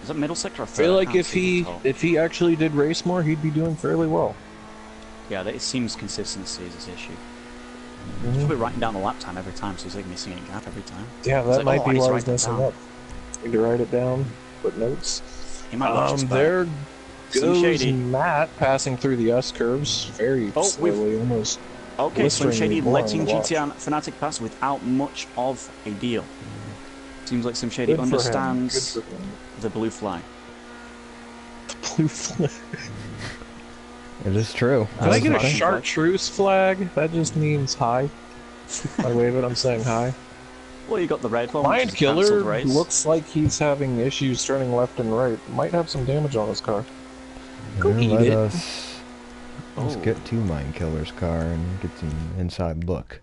Is that middle sector or I third? feel like can't if see the top. he actually did race more, he'd be doing fairly well. Yeah, it seems consistency is his issue. He's probably writing down the lap time every time, so he's like missing a gap every time. Yeah, It's that like, might oh, I be need to why write he's that messing down. up. Need to write it down, put notes. He might watch us back. There Seems goes shady. Matt passing through the S curves very Oh, slowly, almost. Okay, Slim blisteringly Shady boring letting to watch. GTR Fanatic pass without much of a deal. Seems like Slim Shady Good for him. understands Good for him. the blue flag. Blue flag. it is true. Can I get a Russian flag. chartreuse flag? That just means hi. I wave it, I'm saying hi. Well, you got the red one, which Mind is a cancelled Killer race. looks like he's having issues turning left and right. Might have some damage on his car. Go Let eat it. us let's Oh. get to Mind Killer's car and get some inside look.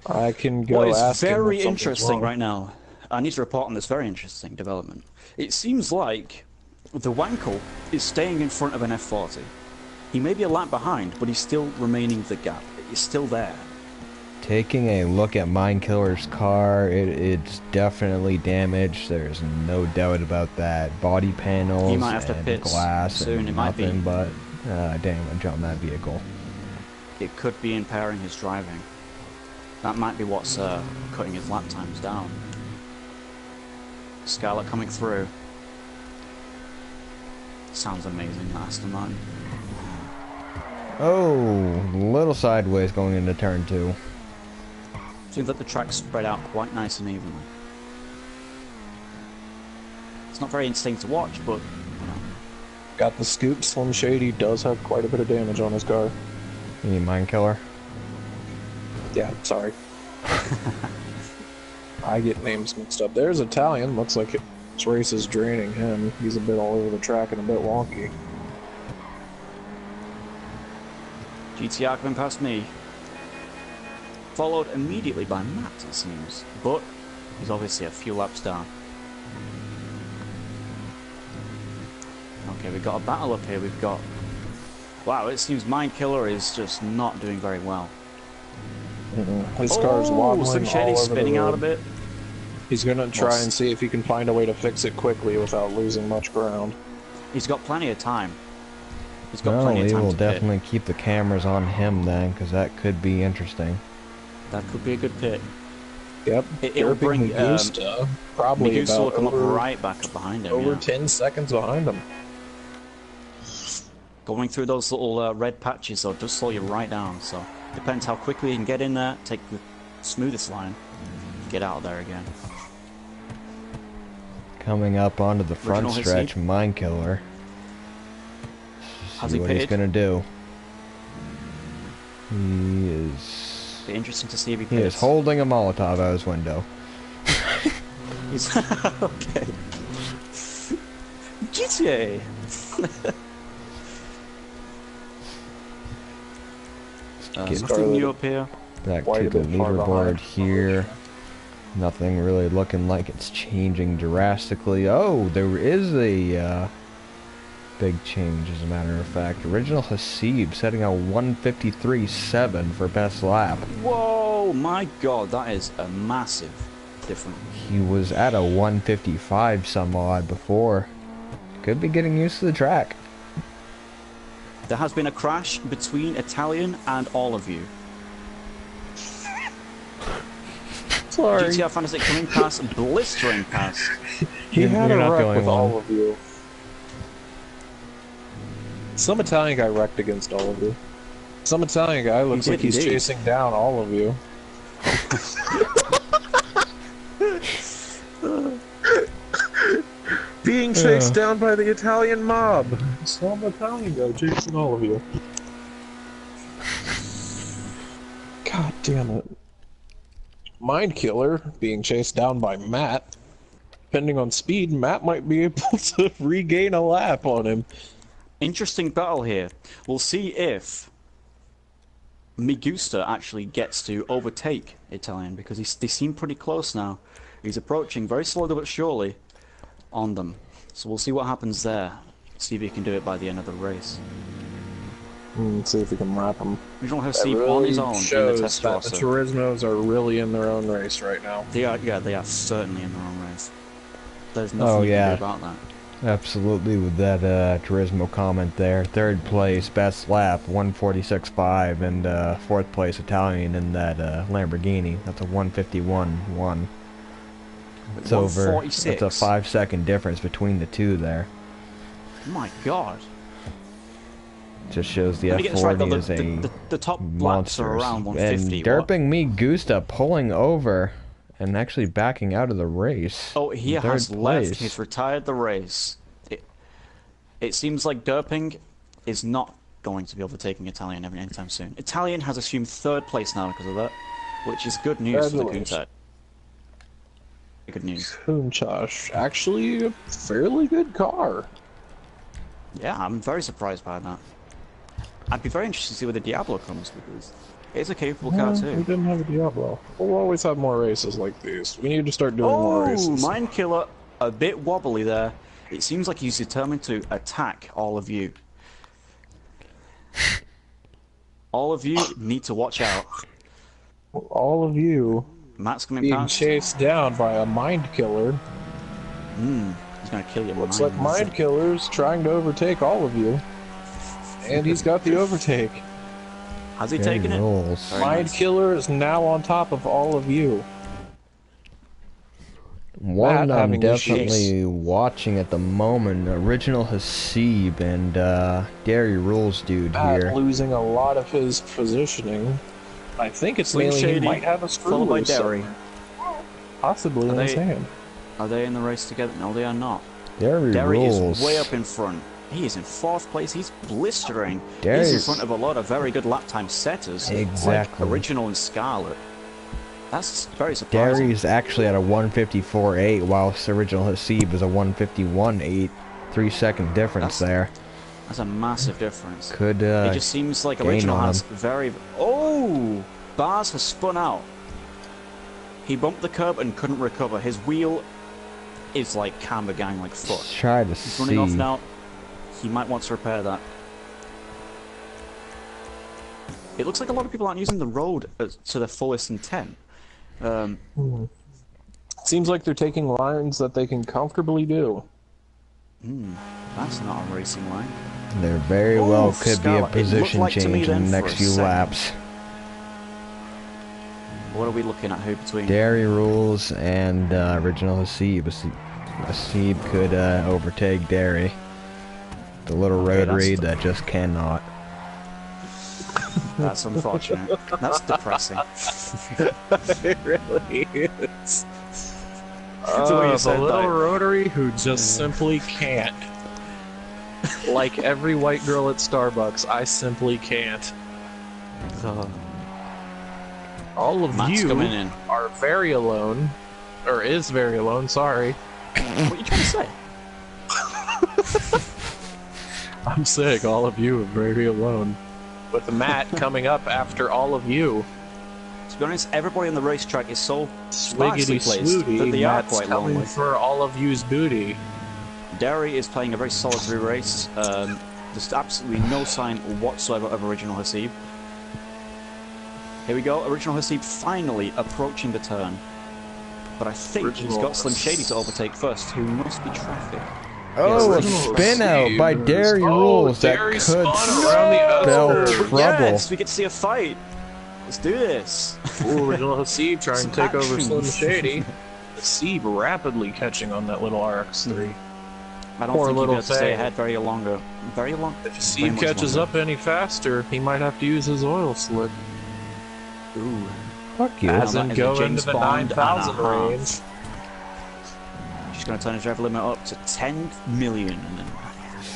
I can go What is ask him if very something's interesting wrong. right now, I need to report on this very interesting development. It seems like the Wankel is staying in front of an F40. He may be a lap behind, but he's still remaining the gap. He's still there. Taking a look at Mind Killer's car, it's definitely damaged. There's no doubt about that. Body panels He might have to and pit glass soon. and It might be. nothing but damage on that vehicle. It could be impairing his driving. That might be what's cutting his lap times down. Scarlett coming through. Sounds amazing, that Aston Martin. Oh, little sideways going into turn 2. Seems like the track's spread out quite nice and evenly. It's not very interesting to watch, but you know. Got the scoop. Slim Shady does have quite a bit of damage on his car. You mean Mind Killer? Yeah, sorry. I get names mixed up. There's Italian. Looks like this race is draining him. He's a bit all over the track and a bit wonky. GTR coming past me. Followed immediately by Matt, it seems. But he's obviously a few laps down. Okay, we've got a battle up here. We've got... Wow, it seems Mind Killer is just not doing very well. His car's wobbling Slim Shady's all over spinning the out road. a bit. He's gonna try and see if he can find a way to fix it quickly without losing much ground. He's got plenty of time. He's got No, plenty of we time will to pit. definitely keep the cameras on him then, because that could be interesting. That could be a good pit. Yep. It'll bring Magusta, probably Magusta will about come over, up right back up behind him. over Yeah. 10 seconds behind him. Going through those little red patches, though, does slow you right down. So depends how quickly you can get in there, take the smoothest line, get out of there again. Coming up onto the front Original stretch, Hissy. Mind Killer. Has See he what he's pitted? gonna do. He is... Be interesting to see if he He is pits. holding a Molotov out his window. He's okay. GTA. Get Nothing new up here. back Quite to a the bit far leaderboard behind. here. Nothing really looking like it's changing drastically. Oh, there is a big change, as a matter of fact. Original Hasib setting a 153.7 for best lap. Whoa, my god, that is a massive difference. He was at a 155 some odd before. Could be getting used to the track. There has been a crash between Italian and all of you. Sorry. GTR Fantasy coming past, blistering past. He had You're a not the wreck only with one. all of you. Some Italian guy wrecked against all of you. Some Italian guy looks did like he's indeed. chasing down all of you. Being chased down by the Italian mob. Some Italian guy chasing all of you. God damn it. Mind Killer being chased down by Matt. Depending on speed, Matt might be able to regain a lap on him. Interesting battle here. We'll see if Migusta actually gets to overtake Italian, because they seem pretty close now. He's approaching very slowly but surely on them. So we'll see what happens there. See if he can do it by the end of the race. Let's see if we can wrap him. Original That Hosea on really his own in the shows test that the roster. Turismos are really in their own race right now. They are, yeah, they are certainly in their own race. There's nothing Oh, you yeah. can do about that. Absolutely, with that Turismo comment there. Third place, best lap, 146.5, and fourth place Italian in that Lamborghini. That's a 151.1. It's over. That's a 146. 5-second difference between the two there. My God. Just shows the Let me get this right, though. F40 is a The top laps monster. are around 150. And derping me, Gusta pulling over and actually backing out of the race. Oh, he in has third left. place. He's retired the race. It seems like derping is not going to be overtaking Italian anytime soon. Italian has assumed third place now because of that, which is good news for the Countach. Good news. Countach, actually a fairly good car. Yeah, I'm very surprised by that. I'd be very interested to see where the Diablo comes, because it's a capable car We too. didn't have a Diablo. We'll always have more races like these. We need to start doing more Oh, races. Mind Killer, a bit wobbly there. It seems like he's determined to attack all of you. All of you need to watch out. All of you Matt's coming being past. chased down by a Mind Killer. He's gonna kill you. Looks like Mind Killer's trying to overtake all of you. And he's got the overtake. Has he Good taken it? rolls. Very Mind nice. Killer is now on top of all of you. One Matt I'm having definitely watching at the moment, Original Hasib and Dairy Rules dude Matt here. losing a lot of his positioning. I think it's Slim mainly he Shady, might have a screw followed by loose Derry. somewhere. Possibly in his hand. Are they in the race together? No, they are not. Derry is rules. way up in front. He is in 4th place. He's blistering. Derry's... He's in front of a lot of very good lap time setters. Exactly. Like Original and Scarlet. That's very surprising. Derry's actually at a 154.8, whilst Original Hasib is a 151.8. 3-second difference there. That's a massive difference. Could it just seems like Original has very... Oh! Bars has spun out. He bumped the curb and couldn't recover. His wheel is like camber gang like foot. Try to He's running off now. He might want to repair that. It looks like a lot of people aren't using the road to their fullest intent. Seems like they're taking lines that they can comfortably do. That's not a racing line. There very well could Scarlet. be a position change in the next few laps. What are we looking at here between Derry rules and Original Hasib? Hasib could overtake Derry. The little rotary that just cannot. That's unfortunate. That's depressing. It really is. The little rotary who just simply can't. Like every white girl at Starbucks, I simply can't. All of Matt's you coming in. are very alone, or is very alone, sorry. What are you trying to say? I'm saying all of you are very alone. With Matt coming up after all of you. To be honest, everybody on the racetrack is so Swiggity sparsely placed that they are Matt's quite coming lonely. for all of you's booty. Derry is playing a very solitary race. There's absolutely no sign whatsoever of Original Hasib. Here we go, Original Hasib finally approaching the turn. But I think he's got Slim Shady to overtake first, who must be traffic. Oh, a spin out by Derry rules that could spell trouble. Yes, we get to see a fight. Let's do this. Ooh, Original Hasib trying to take over Slim Shady. Hasib rapidly catching on that little RX-3. I don't think he'll be able to stay ahead very longer. Very long. If Hasib catches up any faster, he might have to use his oil slick. Ooh. Fuck you. As in go into the 9,000 range. She's going to turn his rev limit up to 10 million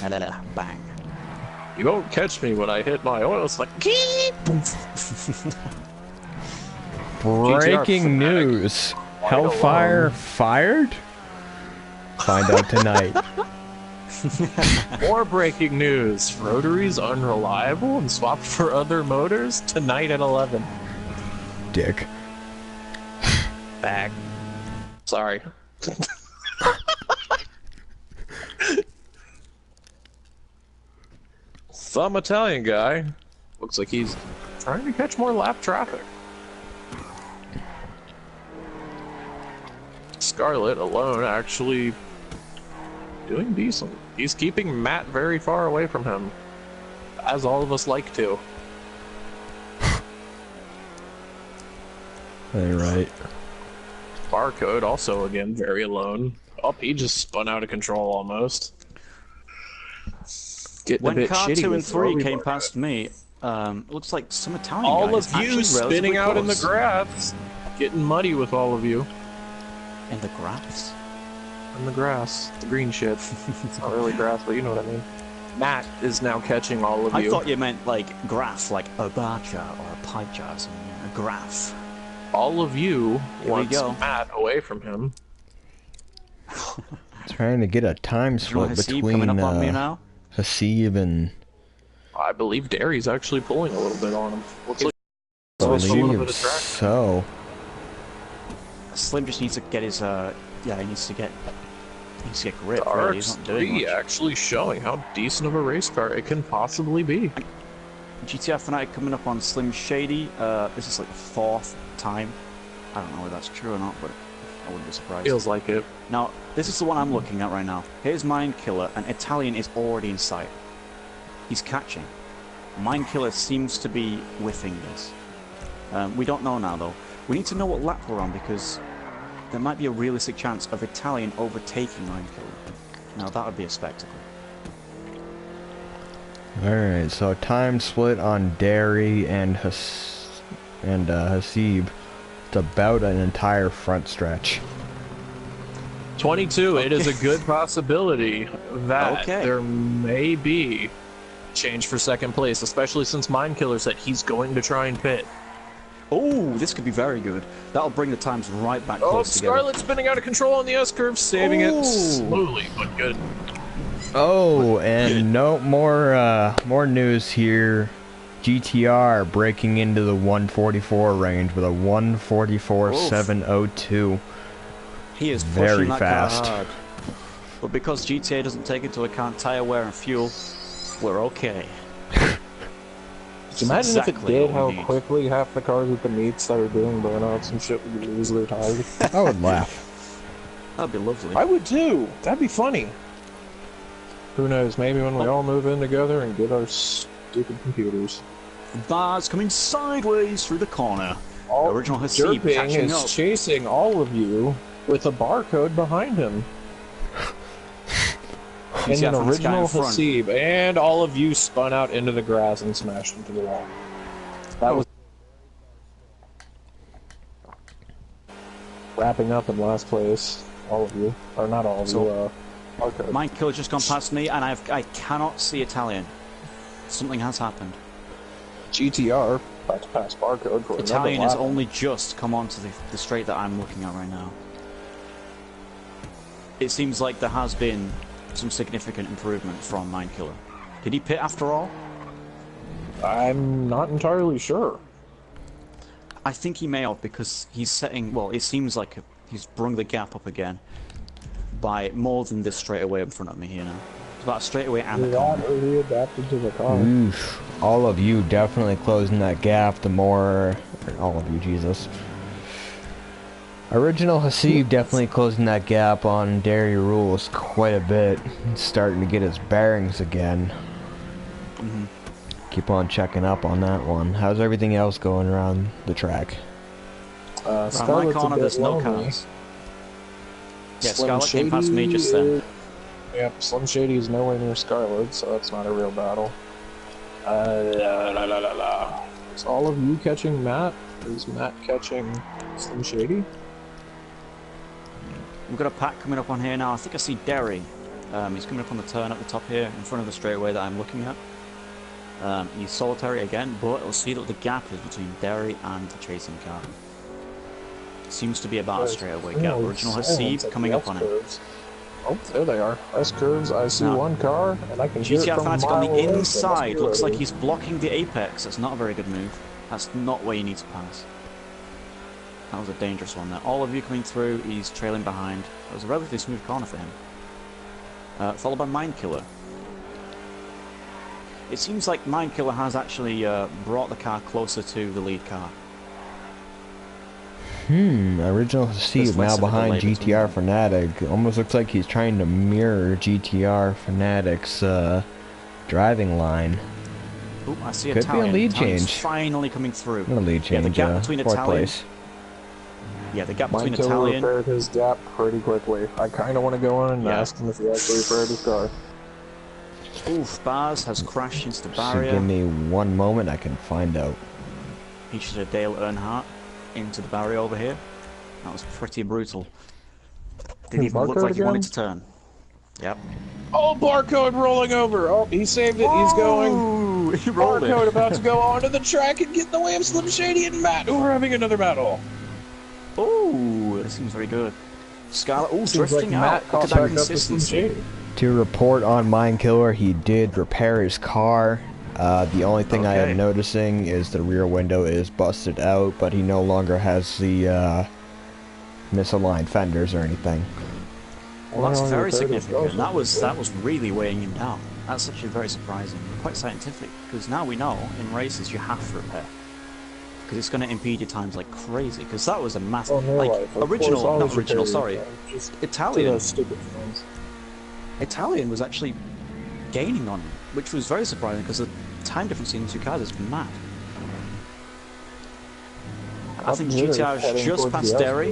and then bang. You won't catch me when I hit my oil slick. Breaking news. Hellfire fired? Find out tonight. More breaking news. Rotary's unreliable and swapped for other motors tonight at 11. Dick. Bag. Sorry. Some Italian guy. Looks like he's trying to catch more lap traffic. Scarlet alone actually doing decent. He's keeping Matt very far away from him, as all of us like to. Right. Barcode also again very alone. Oh, he just spun out of control almost. Getting when a bit car shitty 2 and with 3 came Barcode. past me, looks like some Italian All guys of you actually spinning relatively out in the close. grass. Getting muddy with all of you. In the grass? In the grass. The green shit. It's not really grass, but you know what I mean. Matt is now catching all of you. I thought you meant like graph, like a bar chart or a pie chart or something. A graph. All of you Here want we go. Matt away from him. Trying to get a time split Hasib between coming up on me now? Hasib and... I believe Derry's actually pulling a little bit on him. Looks like I a little bit believe of track. so. Slim just needs to get his yeah, he needs to get grip. Really. He's not doing RX3 much. actually showing how decent of a race car it can possibly be. GTR Fanatic coming up on Slim Shady. This is like 4th time. I don't know whether that's true or not, but I wouldn't be surprised. Feels like it. Now, this is the one I'm looking at right now. Here's Mind Killer, and Italian is already in sight. He's catching. Mind Killer seems to be whiffing this. We don't know now, though. We need to know what lap we're on, because there might be a realistic chance of Italian overtaking Mind Killer. Now, that would be a spectacle. Alright, so time split on Derry and and Hasib. It's about an entire front stretch. 22, it is a good possibility that there may be change for second place, especially since Mindkiller said he's going to try and pit. Oh, this could be very good. That'll bring the times right back close together. Scarlett's spinning out of control on the S-curve, saving it slowly, but good. Oh, and no more news here. GTR breaking into the 144 range with a 144.702. He is very pushing that fast. car hard. But because GTA doesn't take into account tire wear and fuel, we're okay. Imagine if it did, how quickly half the cars at the meets that are doing burnouts and shit would lose their tires. I would laugh. That'd be lovely. I would too. That'd be funny. Who knows? Maybe when we all move in together and get our stupid computers. Bars coming sideways through the corner. Original Hasib Derping catching is up. chasing all of you with a barcode behind him. And an original Hasib, and all of you spun out into the grass and smashed into the wall. That was wrapping up in last place. All of you, or not all of you. Barcode. Mindkiller's just gone past me, and I cannot see Italian. Something has happened. GTR about to pass barcode for Italian has only just come onto the straight that I'm looking at right now. It seems like there has been some significant improvement from Mindkiller. Did he pit after all? I'm not entirely sure. I think he may have, because he's setting, well, it seems like he's brung the gap up again by more than this straightaway in front of me here now. It's about a straightaway and a corner. He adapted to the car. Oof. All of you definitely closing that gap. The more, all of you, Jesus. Original Hasib definitely closing that gap on Dairy Rules quite a bit. He's starting to get his bearings again. Keep on checking up on that one. How's everything else going around the track? Around my corner, there's no cars. Yeah, Scarlett came past me just then. Yep, Slim Shady is nowhere near Scarlet, so that's not a real battle. Is all of you catching Matt? Is Matt catching Slim Shady? We've got a pack coming up on here now. I think I see Derry. He's coming up on the turn at the top here, in front of the straightaway that I'm looking at. He's solitary again, but you'll see that the gap is between Derry and the chasing car. Seems to be about a straightaway gap. Original Hasib coming up on him. Oh, there they are. S-curves, I see one car, and I can hear it GTR from a Fanatic mile on the away, so it inside. must be Looks like ready. he's blocking the apex. That's not a very good move. That's not where you need to pass. That was a dangerous one there. All of you coming through, he's trailing behind. That was a relatively smooth corner for him. Followed by Mindkiller. It seems like Mindkiller has actually brought the car closer to the lead car. Original Hasib now behind GTR Fanatic. Almost looks like he's trying to mirror GTR Fanatic's driving line. Ooh, I see Could Italian. be a lead Italian's change. Finally coming through. Not a lead change, Yeah, the gap between fourth Italian. place. Yeah, the gap between Mindkiller Italian. repaired his gap pretty quickly. I kind of want to go in and ask him if he actually repaired his car. Oof, Bars has crashed into the So barrier. give me one moment, I can find out. He should have Dale Earnhardt into the barrier over here. That was pretty brutal. Didn't even look like he wanted to turn. Yep. Oh, barcode rolling over. Oh, he saved it. He's going. Ooh, he rolled Barcode it. about to go onto the track and get in the way of Slim Shady and Matt, who are having another battle. Ooh, this seems very good. Scarlett, ooh, Seems drifting like out. Matt Look caught at that back up with Slim consistency. Shady. To report on Mindkiller, he did repair his car. The only thing I am noticing is the rear window is busted out, but he no longer has the misaligned fenders or anything. Well, that's very significant. That was really weighing him down. That's actually very surprising. Quite scientific, because now we know in races you have to repair. Because it's going to impede your times like crazy. Because that was a massive, Italian. Italian was actually gaining on him, which was very surprising because the time difference in the two cars is mad. I think GTR has just passed Derry.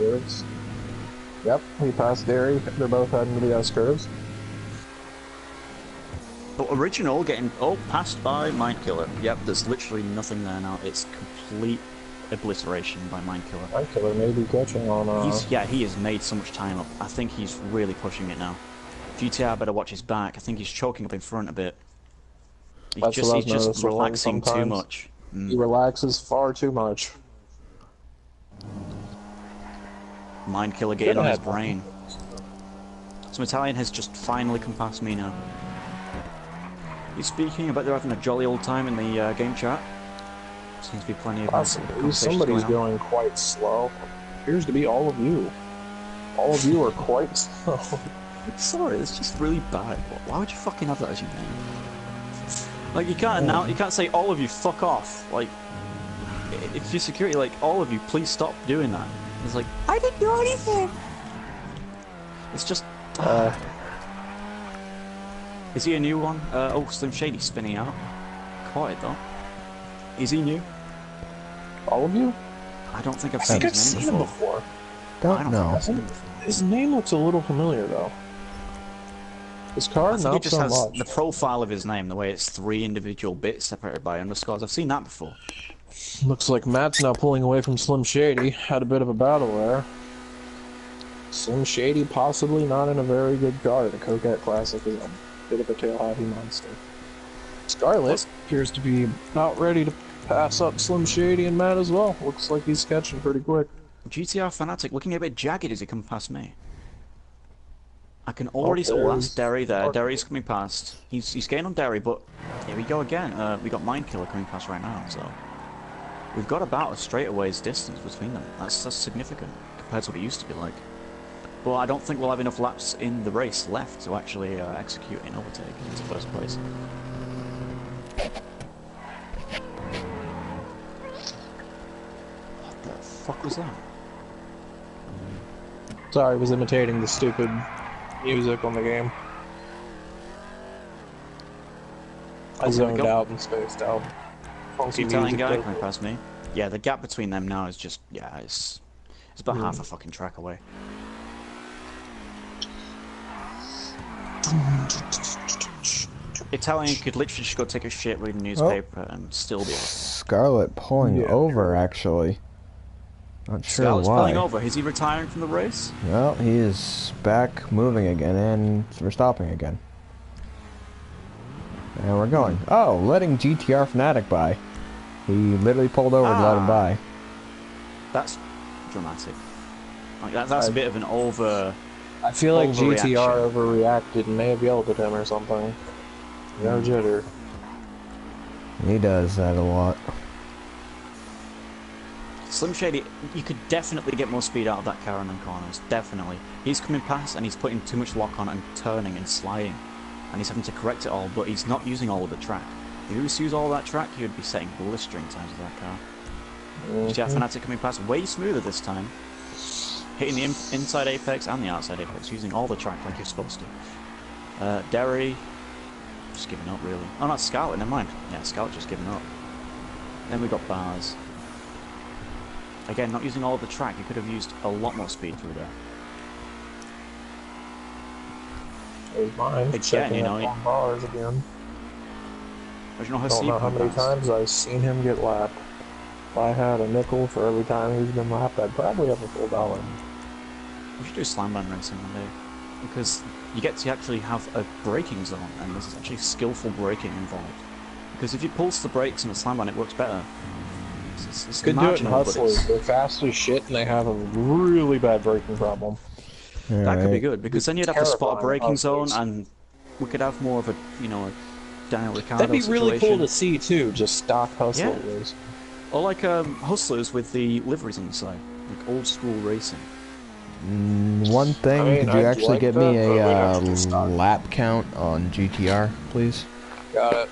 Yep, he passed Derry. They're both heading to the S-curves. But Original getting passed by Mindkiller. Yep, there's literally nothing there now. It's complete obliteration by Mindkiller. Mindkiller may be catching on. He has made so much time up. I think he's really pushing it now. GTR better watch his back. I think he's choking up in front a bit. He's just relaxing too much. He relaxes far too much. Mindkiller getting on his brain. Some Italian has just finally come past me now. He's speaking about they're having a jolly old time in the game chat. Seems to be plenty of possibly somebody's going quite slow. Appears to be all of you. All of you are quite slow. Sorry, it's just really bad. Why would you fucking have that as your name? Like you can't say all of you fuck off. Like it's your security. Like all of you, please stop doing that. It's like I didn't do anything. It's just. Is he a new one? Oh, Slim Shady spinning out. Quiet though. Is he new? All of you? I don't think I've I seen think his I've name seen before. him before. Don't know. His name looks a little familiar though. His car, not just so has much. the profile of his name, the way it's 3 individual bits separated by underscores. I've seen that before. Looks like Matt's now pulling away from Slim Shady. Had a bit of a battle there. Slim Shady possibly not in a very good car. The Coquette Classic is a bit of a tail-heavy monster. Scarlet appears to be about ready to pass up Slim Shady and Matt as well. Looks like he's catching pretty quick. GTR Fanatic looking a bit jagged as he comes past me. I can already see. Oh, that's Derry there. Derry's coming past. He's getting on Derry, but here we go again. We got Mindkiller coming past right now, so we've got about a straightaway's distance between them. That's significant compared to what it used to be like. But I don't think we'll have enough laps in the race left to actually execute an overtake into first place. What the fuck was that? Sorry, I was imitating the stupid music on the game. I zoned out and spaced out. Funky Italian guy coming past me. Yeah, the gap between them now is just, yeah, it's about half a fucking track away. Italian could literally just go take a shit, read a newspaper, and still be okay. Scarlet pulling over, actually. Not sure Scarlet's why. pulling over. Is he retiring from the race? Well, he is back moving again, and we're stopping again. And we're going. Oh, letting GTR Fanatic by. He literally pulled over to let him by. That's dramatic. Like that's a bit of an over. I feel like GTR overreacted and may have yelled at him or something. No jitter. He does that a lot. Slim Shady, you could definitely get more speed out of that car in the corners. Definitely. He's coming past and he's putting too much lock on and turning and sliding. And he's having to correct it all, but he's not using all of the track. If he was to use all of that track, he would be setting blistering times with that car. GTR Fanatic coming past way smoother this time. Hitting the inside apex and the outside apex, using all the track like you're supposed to. Derry, just giving up really. Oh, not Scarlet, never mind. Yeah, Scarlet just giving up. Then we got Bars. Again, not using all of the track, you could have used a lot more speed through there. There's mine. Again, you know, on Bars again. I don't know how many times I've seen him get lapped. If I had a nickel for every time he's been lapped, I'd probably have a full $1. We should do slam band racing one day, because you get to actually have a braking zone, and there's actually skillful braking involved. Because if you pulse the brakes in a slam band, it works better. It's could do it in Hustlers. They're fast as shit, and they have a really bad braking problem. That could be good, because then you'd have to spot a braking zone, and we could have more of a, you know, a Daniel Ricciardo That'd be really cool to see too. Just stock Hustlers. Yeah. Or like Hustlers with the liveries on the side, like old school racing. One thing, could you actually get me a lap count on GTR, please? Got it.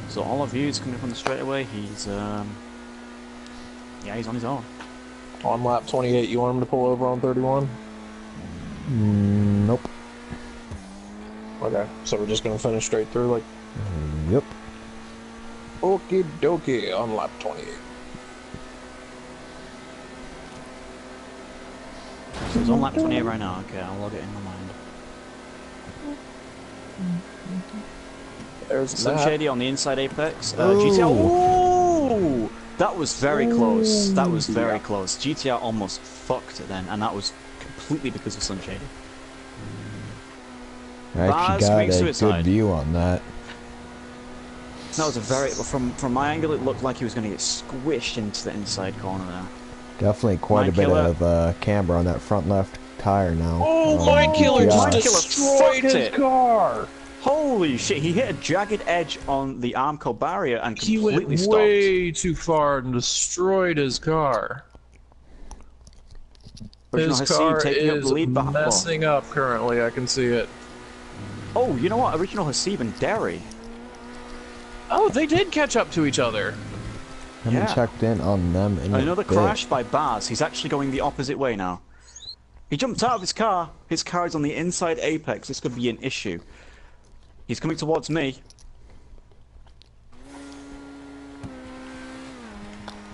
So all of you is coming up on the straightaway. He's yeah, he's on his own. On lap 28, you want him to pull over on 31? Nope. Okay, so we're just gonna finish straight through, like. Yep. Okie dokie on lap 28. So he's on lap 28 right now. Okay, I'll log it in my mind. There's Slim Matt. Shady on the inside apex. GTR. Ooh! That was very close. That was very close. GTR almost fucked it then, and that was completely because of Slim Shady. I actually got a good view on that. That was a very from my angle. It looked like he was going to get squished into the inside corner there. Definitely quite a bit of camber on that front left tire now. Oh, Mindkiller just destroyed his car. Holy shit! He hit a jagged edge on the Armco barrier and completely stopped. He went way too far and destroyed his car. His car is messing up currently. I can see it. Oh, you know what? Original Hasib and Derry. Oh, they did catch up to each other. I haven't checked in on them in another crash by Baz. He's actually going the opposite way now. He jumped out of his car. His car is on the inside apex. This could be an issue. He's coming towards me.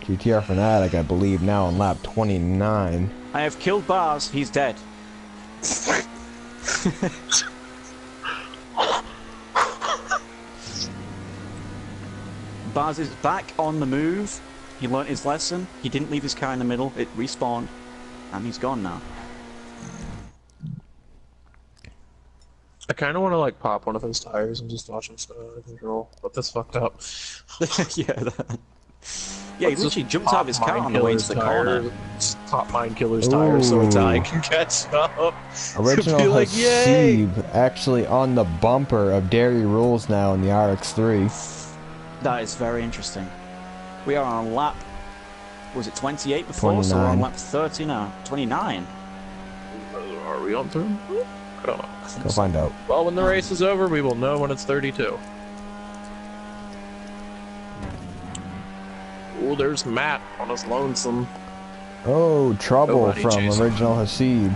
GTR Fanatic, I believe, now on lap 29. I have killed Baz. He's dead. Baz is back on the move. He learnt his lesson. He didn't leave his car in the middle. It respawned. And he's gone now. I kind of want to like pop one of his tires and just watch him spin out of control, but that's fucked up. Yeah, he literally jumped out of his car on the way to the corner. Pop Mindkiller's tire so a tie can catch up. Original like, Hasib actually on the bumper of Dairy Rules now in the RX-3. That is very interesting. We are on lap, was it 28 before? 29. So we're on lap 30 now. 29. Are we on 30? I don't know. Go find out. Well, when the race is over, we will know when it's 32. Oh, there's Matt on his lonesome. Oh, trouble from Original Hasib.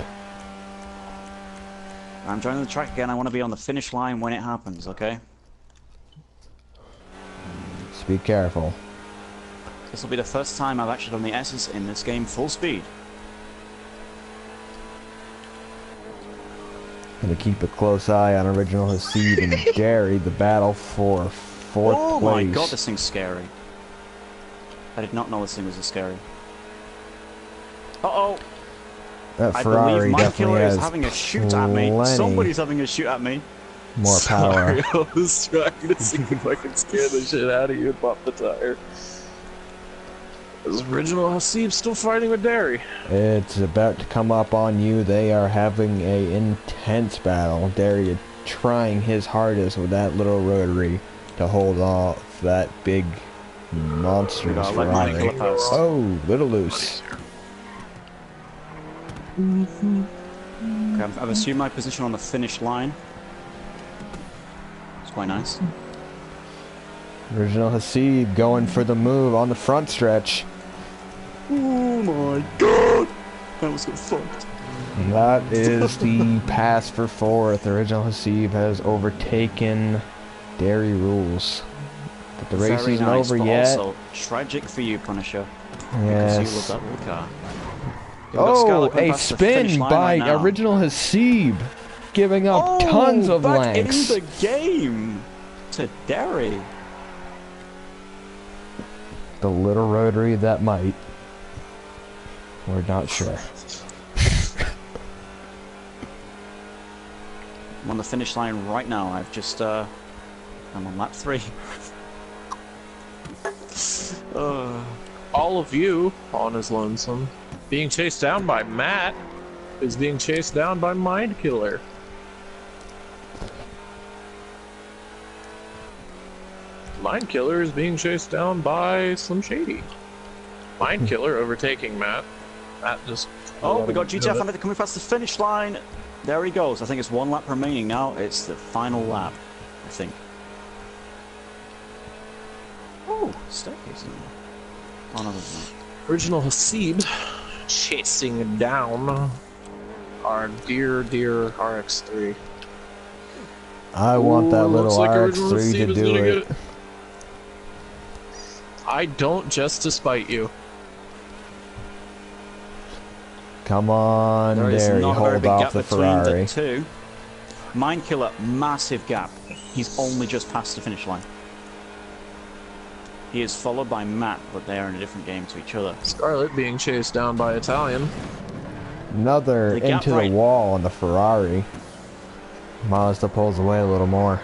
I'm joining the track again. I want to be on the finish line when it happens, okay? Just be careful. This will be the first time I've actually done the S's in this game full speed. Gonna keep a close eye on Original Hasib and Gary, the battle for fourth place. Oh my god, this thing's scary. I did not know this thing was this scary. Uh-oh! That I Ferrari believe definitely Mindkiller has is having a shoot at me. Somebody's having a shoot at me. More power. Sorry, I was trying to see if I could scare the shit out of you and pop the tire. Is Original Hasib still fighting with Derry? It's about to come up on you. They are having a intense battle. Derry trying his hardest with that little rotary to hold off that big monstrous Ferrari. Oh, little loose. Okay, I've assumed my position on the finish line. It's quite nice. Original Hasib going for the move on the front stretch. Oh my god! That was so fucked. And that is the pass for fourth. Original Hasib has overtaken Dairy Rules. But the race isn't over yet. Also tragic for you, Punisher. Yes. Because you love that little car. Oh, a spin by Original Hasib, giving up tons of lengths. Back in the game to Derry. The little rotary that might. We're not sure. I'm on the finish line right now. I've just, I'm on lap 3. All of you on his lonesome. Being chased down by Matt is being chased down by Mindkiller. Mindkiller is being chased down by Slim Shady. Mindkiller overtaking Matt. Matt just... Oh, we got GTF Fanatic coming past the finish line. There he goes. I think it's one lap remaining now. It's the final lap, I think. Oh, staircase. Oh, no, there's not. Original Hasib chasing down our dear RX-3. I want that little RX-3 to do it. I don't, just to spite you. Come on, there, hold off the Ferrari. Mind Killer, massive gap. He's only just past the finish line. He is followed by Matt, but they are in a different game to each other. Scarlett being chased down by Italian. Another The gap into right- the wall on the Ferrari. Mazda pulls away a little more.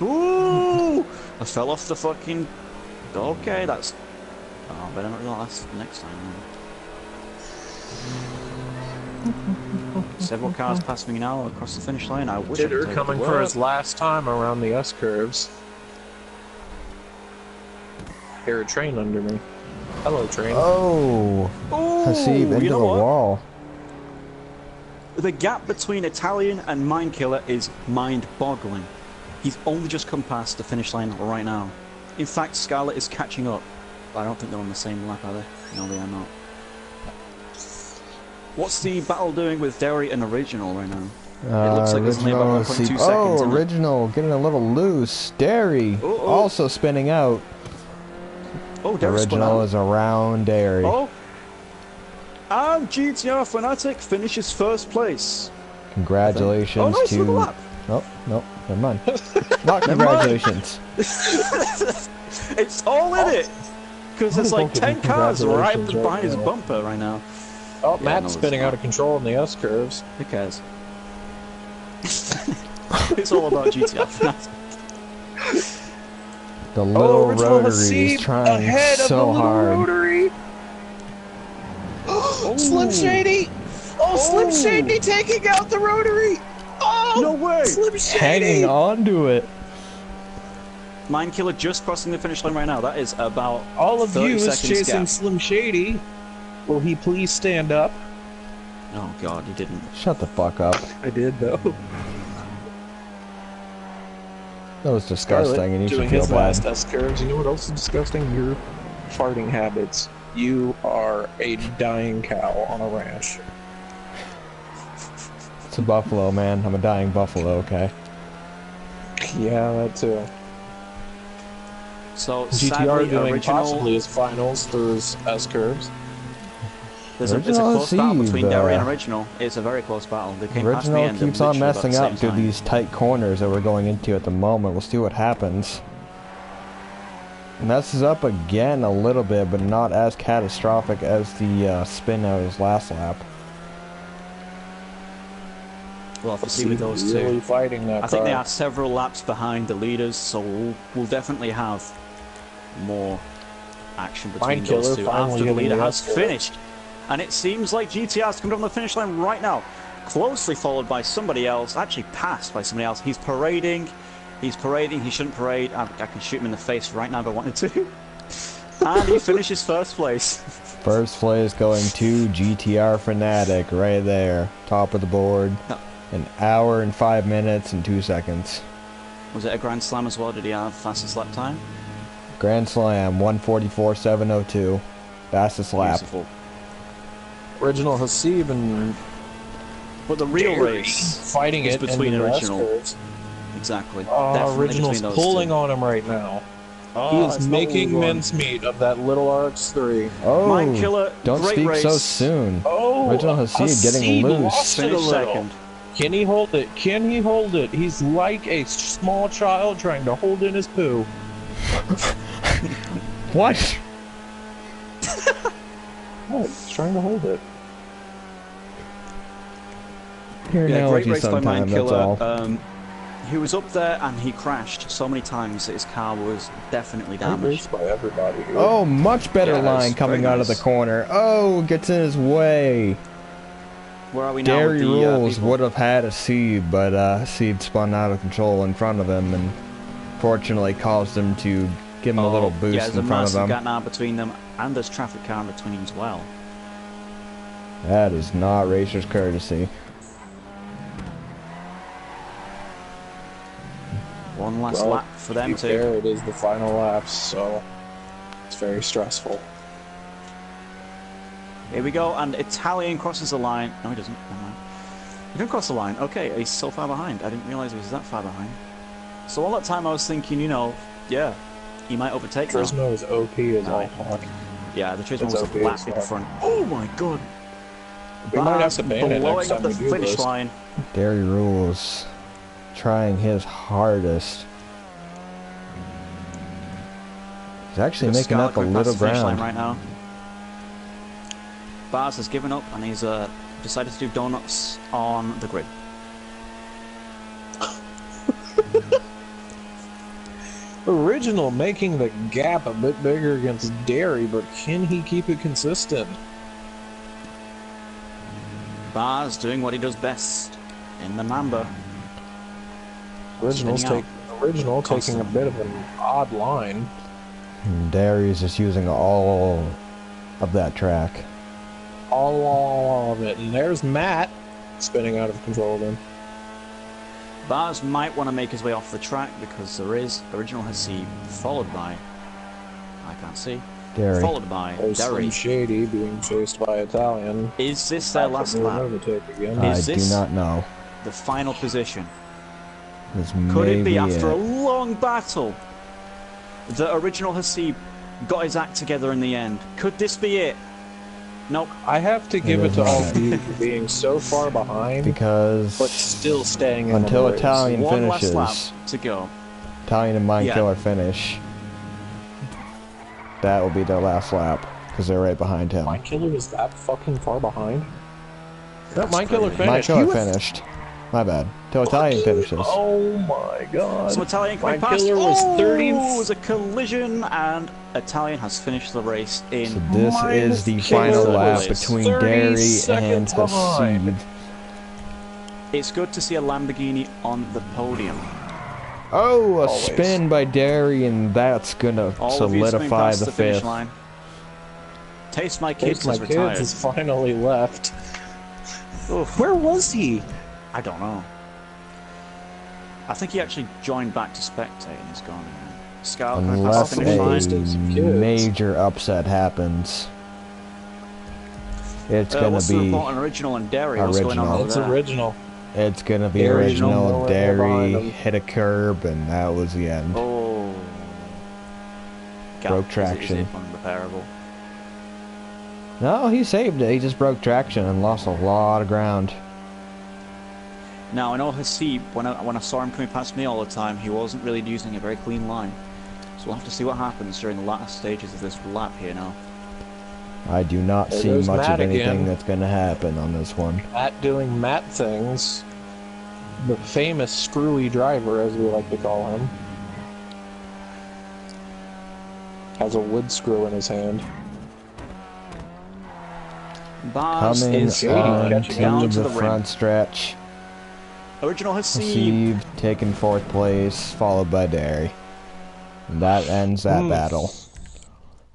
Ooh! I fell off the fucking... Okay, that's... Oh, better not do that next time. Several cars passing me now across the finish line. I wish I could Jitter take it coming to for work. his last time around the S curves. Hear a train under me. Hello, train. Oh! Ooh, Hasib into you know the what? wall. The gap between Italian and Mind Killer is mind-boggling. He's only just come past the finish line right now. In fact, Scarlett is catching up. I don't think they're on the same lap, are they? No, they are not. What's the battle doing with Derry and Original right now? It looks like there's only Original about 1.2 Hasib. seconds. Oh, in it. Original getting a little loose. Derry Uh-oh. also spinning out. Oh, Derry's spun Original out. is around Derry. Oh. And GTR Fanatic finishes first place. Congratulations Oh, nice to... little lap. Oh, no, never mind. Not congratulations. It's all in it. Because there's like 10 cars right Congratulations behind his now. bumper right now. Oh, Yeah, Matt's no, it's spinning not. out of control in the S curves. Who cares? It's all about GTR Fanatic. The little Original rotary is Hasib trying ahead of so the little hard. rotary. Slim Shady! Oh, Slim Oh. Shady taking out the rotary! Oh, No way! Slim Shady! Hanging on to it. Mind Killer just crossing the finish line right now. That is about All of 30 you is seconds chasing gap. Slim Shady. Will he please stand up? Oh god, he didn't. Shut the fuck up. I did though. That was disgusting, and you should doing feel his bad. last S curves. You know what else is disgusting? Your farting habits. You are a dying cow on a ranch. It's a buffalo, man. I'm a dying buffalo, okay? Yeah, that too. So GTR sadly, doing Original, possibly his finals through his S curves. there's a Original close battle Hasib, between Derry and Original. It's a very close battle. They came past me Original and they're keeps on literally about messing the up same through time. these tight corners that we're going into at the moment. We'll see what happens. Messes up again a little bit, but not as catastrophic as the spin out his last lap. We'll have to see with those really two. fighting that I think they car. are several laps behind the leaders, so we'll definitely have more action between Mind Killer those two finally after the hitting leader the has S-curve. finished. And it seems like GTR's coming on the finish line right now, closely followed by somebody else, actually passed by somebody else. He's parading, he shouldn't parade. I can shoot him in the face right now if I wanted to. And he finishes first place. First place going to GTR Fanatic right there. Top of the board. No. An hour and 5 minutes and 2 seconds. Was it a Grand Slam as well? Did he have fastest lap time? Grand Slam 1:44.702. Fastest lap. Beautiful. Original Hasib and But the real Derry race fighting is it between in the Original. S-curves. Exactly. Definitely Original's between those pulling two. on him right now. Oh, He it's is not making all gone. mincemeat of that little RX-3. Oh, Mind Killer, don't great speak race. so soon. Oh, Original Hasib getting loose. lost it a Finished little. second. Can he hold it? Can he hold it? He's like a small child trying to hold in his poo. What? What? He's trying to hold it. Your Yeah, great analogy race by Mind sometime, that's all. Killer. He was up there and he crashed so many times that his car was definitely Great damaged. race by everybody here. Oh, much better Yeah, line it's coming very out of the nice. corner. Oh, gets in his way. Where are we now Derry with the Rules people? would have had a seed, but seed spun out of control in front of him and fortunately caused him to give him a little Yeah, boost there's a in front of massive him. gap now between them, and there's traffic car in between as well. That is not racer's courtesy. One last Well, lap for to them be too. fair, it is the final laps, so it's very stressful. Here we go, and Italian crosses the line. No, he doesn't. Never mind. He didn't cross the line. Okay, he's so far behind. I didn't realize he was that far behind. So all that time I was thinking, you know, yeah, he might overtake now. Turismo is OP as No. all fuck. Yeah, the Turismo It's was okay, a lap it's in not. front. Oh my god! We might have Bars to ban it next blowing up time the we do finish this. line. Derry Rules trying his hardest. He's actually Got making Scarlett up a coming past little the finish line ground. right now. Bars has given up and he's decided to do donuts on the grid. Original making the gap a bit bigger against Derry, but can he keep it consistent? Bars doing what he does best in the Mamba. Original Spinning taking Constant. a bit of an odd line. Derry is just using all of that track. All of it. And there's Matt spinning out of control again. Bars might want to make his way off the track because there is Original Hasib followed by, I can't see, Derry. followed by There's Derry. Slim Shady being chased by Italian. Is this their last lap? Overtake again. I Is do this not know. the final position? This Could may it be after a it. long battle that Original Hasib got his act together in the end? Could this be it? Nope. I have to give It it is to all not. of you for being so far behind, Because but still staying in until the race. Italian One last finishes, lap to go. Italian and Mind Yeah. Killer finish, that will be their last lap because they're right behind him. Mind Killer is that fucking far behind? No, Mind Killer crazy. Mind finished. Killer He was finished. My bad. Till Italian finishes. Oh my god. So Italian coming Mind past. Killer was Oh, 30. it was a collision, and Italian has finished the race in. So this is the Minus final Killer lap was between 30 Derry and seconds behind. Hasib. It's good to see a Lamborghini on the podium. Oh, a Always. spin by Derry, and that's gonna All of you coming solidify past the the finish fifth. line. Taste My Kids Taste My has Kids retired. has finally left. Oof. Where was he? I don't know. I think he actually joined back to spectate and is gone again. Scarlett coming past Unless the finish line. Some a kids. major upset happens, it's gonna What's the be report on Original and Derry? What's going on Original. over It's there? original. it's gonna be Derry original. nowhere behind Derry him. hit a curb, and that was the end. Oh. God, Broke Is traction. it unrepairable? No, he saved it. He just broke traction and lost a lot of ground. Now, I know Hasib, when I saw him coming past me all the time, he wasn't really using a very clean line. So we'll have to see what happens during the latter stages of this lap here now. I do not There see goes much Matt of anything again. that's gonna happen on this one. Matt doing Matt things. The famous screwy driver, as we like to call him. Has a wood screw in his hand. Bars Coming is Shady on catching down to to the the rim. front stretch. Original Hasib. Hasib taking fourth place, followed by Derry. And that ends that battle.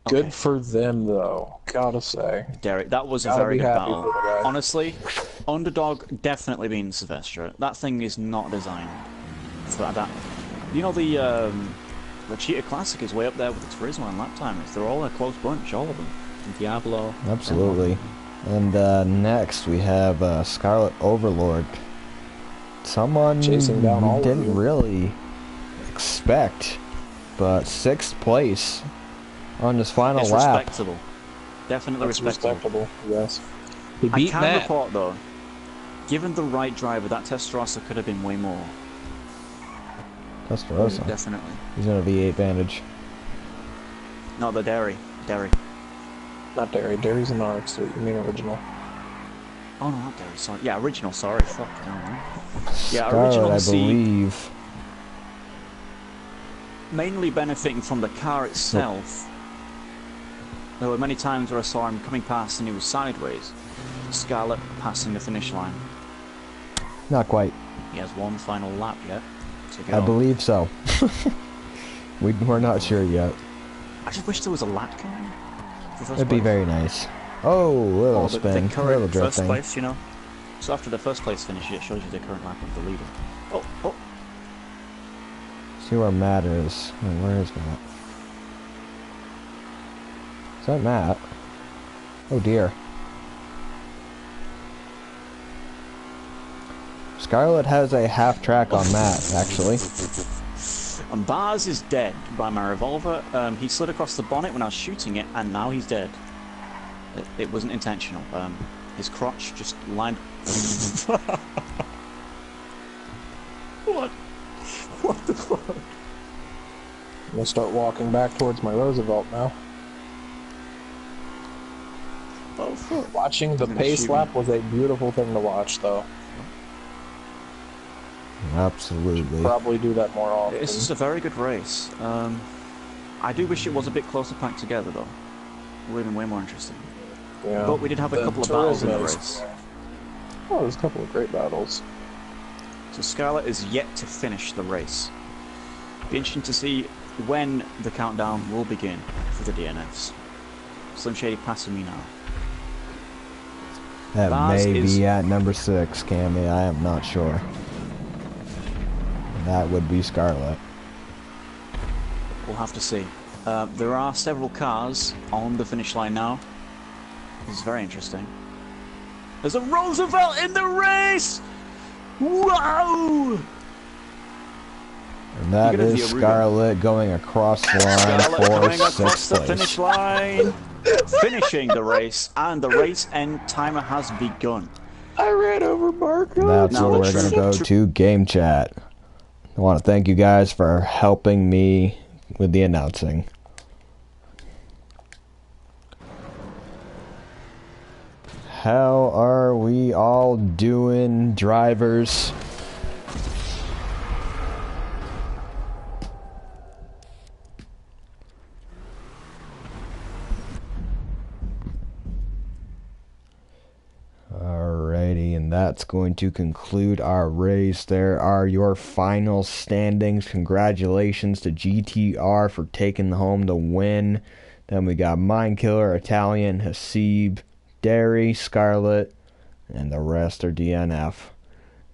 Good Okay. for them, though. Gotta say. Derek, that was a Gotta very be good happy battle. for the guy. Honestly, underdog definitely being Silvestre. That thing is not designed for that. You know, the Cheetah Classic is way up there with the Turismo and lap times. They're all a close bunch, all of them. And Diablo. Absolutely. And next we have Scarlet Overlord. Someone Chasing down all we of didn't you. really expect, but 6th place on this final It's lap. respectable. Definitely That's respectable. respectable, yes. He I beat can Matt. report though, given the right driver, that Testarossa could have been way more. Testarossa. Definitely. He's in a V8 Vantage. No, the Derry. Derry. Not Derry. Derry's an RX, so you mean original. Oh no, not Derry. Sorry. Yeah, original. Sorry. Fuck. No, no. Yeah, Scarlet, original I C. believe. Mainly benefiting from the car itself. There were many times where I saw him coming past and he was sideways. Scarlet passing the finish line. Not quite. He has one final lap yet to go. I believe so. We're not sure yet. I just wish there was a lap going. for first It'd be place. very nice. Oh, little Or the spin, current little first drifting. place, you know. So after the first place finish, it shows you the current lap of the leader. Oh, oh. See where Matt is. Oh, where is Matt? Is that Matt? Oh dear. Scarlet has a half track on Matt, actually. And Bars is dead by my revolver. He slid across the bonnet when I was shooting it, and now he's dead. It wasn't intentional. His crotch just lined. What? What the fuck? I'm gonna start walking back towards my Roosevelt now. Oh fuck. Watching the pace lap was a beautiful thing to watch, though. Absolutely. Probably do that more often. This is a very good race. I do wish it was a bit closer packed together, though. It would have been way more interesting. Yeah. But we did have a couple of battles in the Turismo's- race. Oh, there's a couple of great battles. So Scarlett is yet to finish the race. Be interesting to see when the countdown will begin for the DNFs. Slim Shady passing me now. That Baz may is- be at number 6, Cammy. I am not sure. That would be Scarlett. We'll have to see. There are several cars on the finish line now. This is very interesting. There's a Roosevelt in the race! Wow! And that You're gonna is be a Scarlett going across the line Scarlett for going across 6th the place. finish line, finishing the race, and the race end timer has begun. I ran over Marco. That's Now where the we're going to true- go to game chat. I want to thank you guys for helping me with the announcing. How are we all doing, drivers? Alrighty, and that's going to conclude our race. There are your final standings. Congratulations to GTR for taking home the win. Then we got Mindkiller, Italian, Hasib, Derry, Scarlett, and the rest are DNF.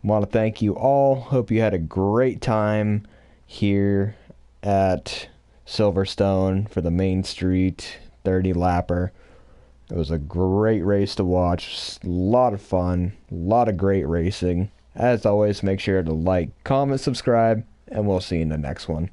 I want to thank you all. Hope you had a great time here at Silverstone for the Main Street 30 lapper. It was a great race to watch, a lot of fun, a lot of great racing. As always, make sure to like, comment, subscribe, and we'll see you in the next one.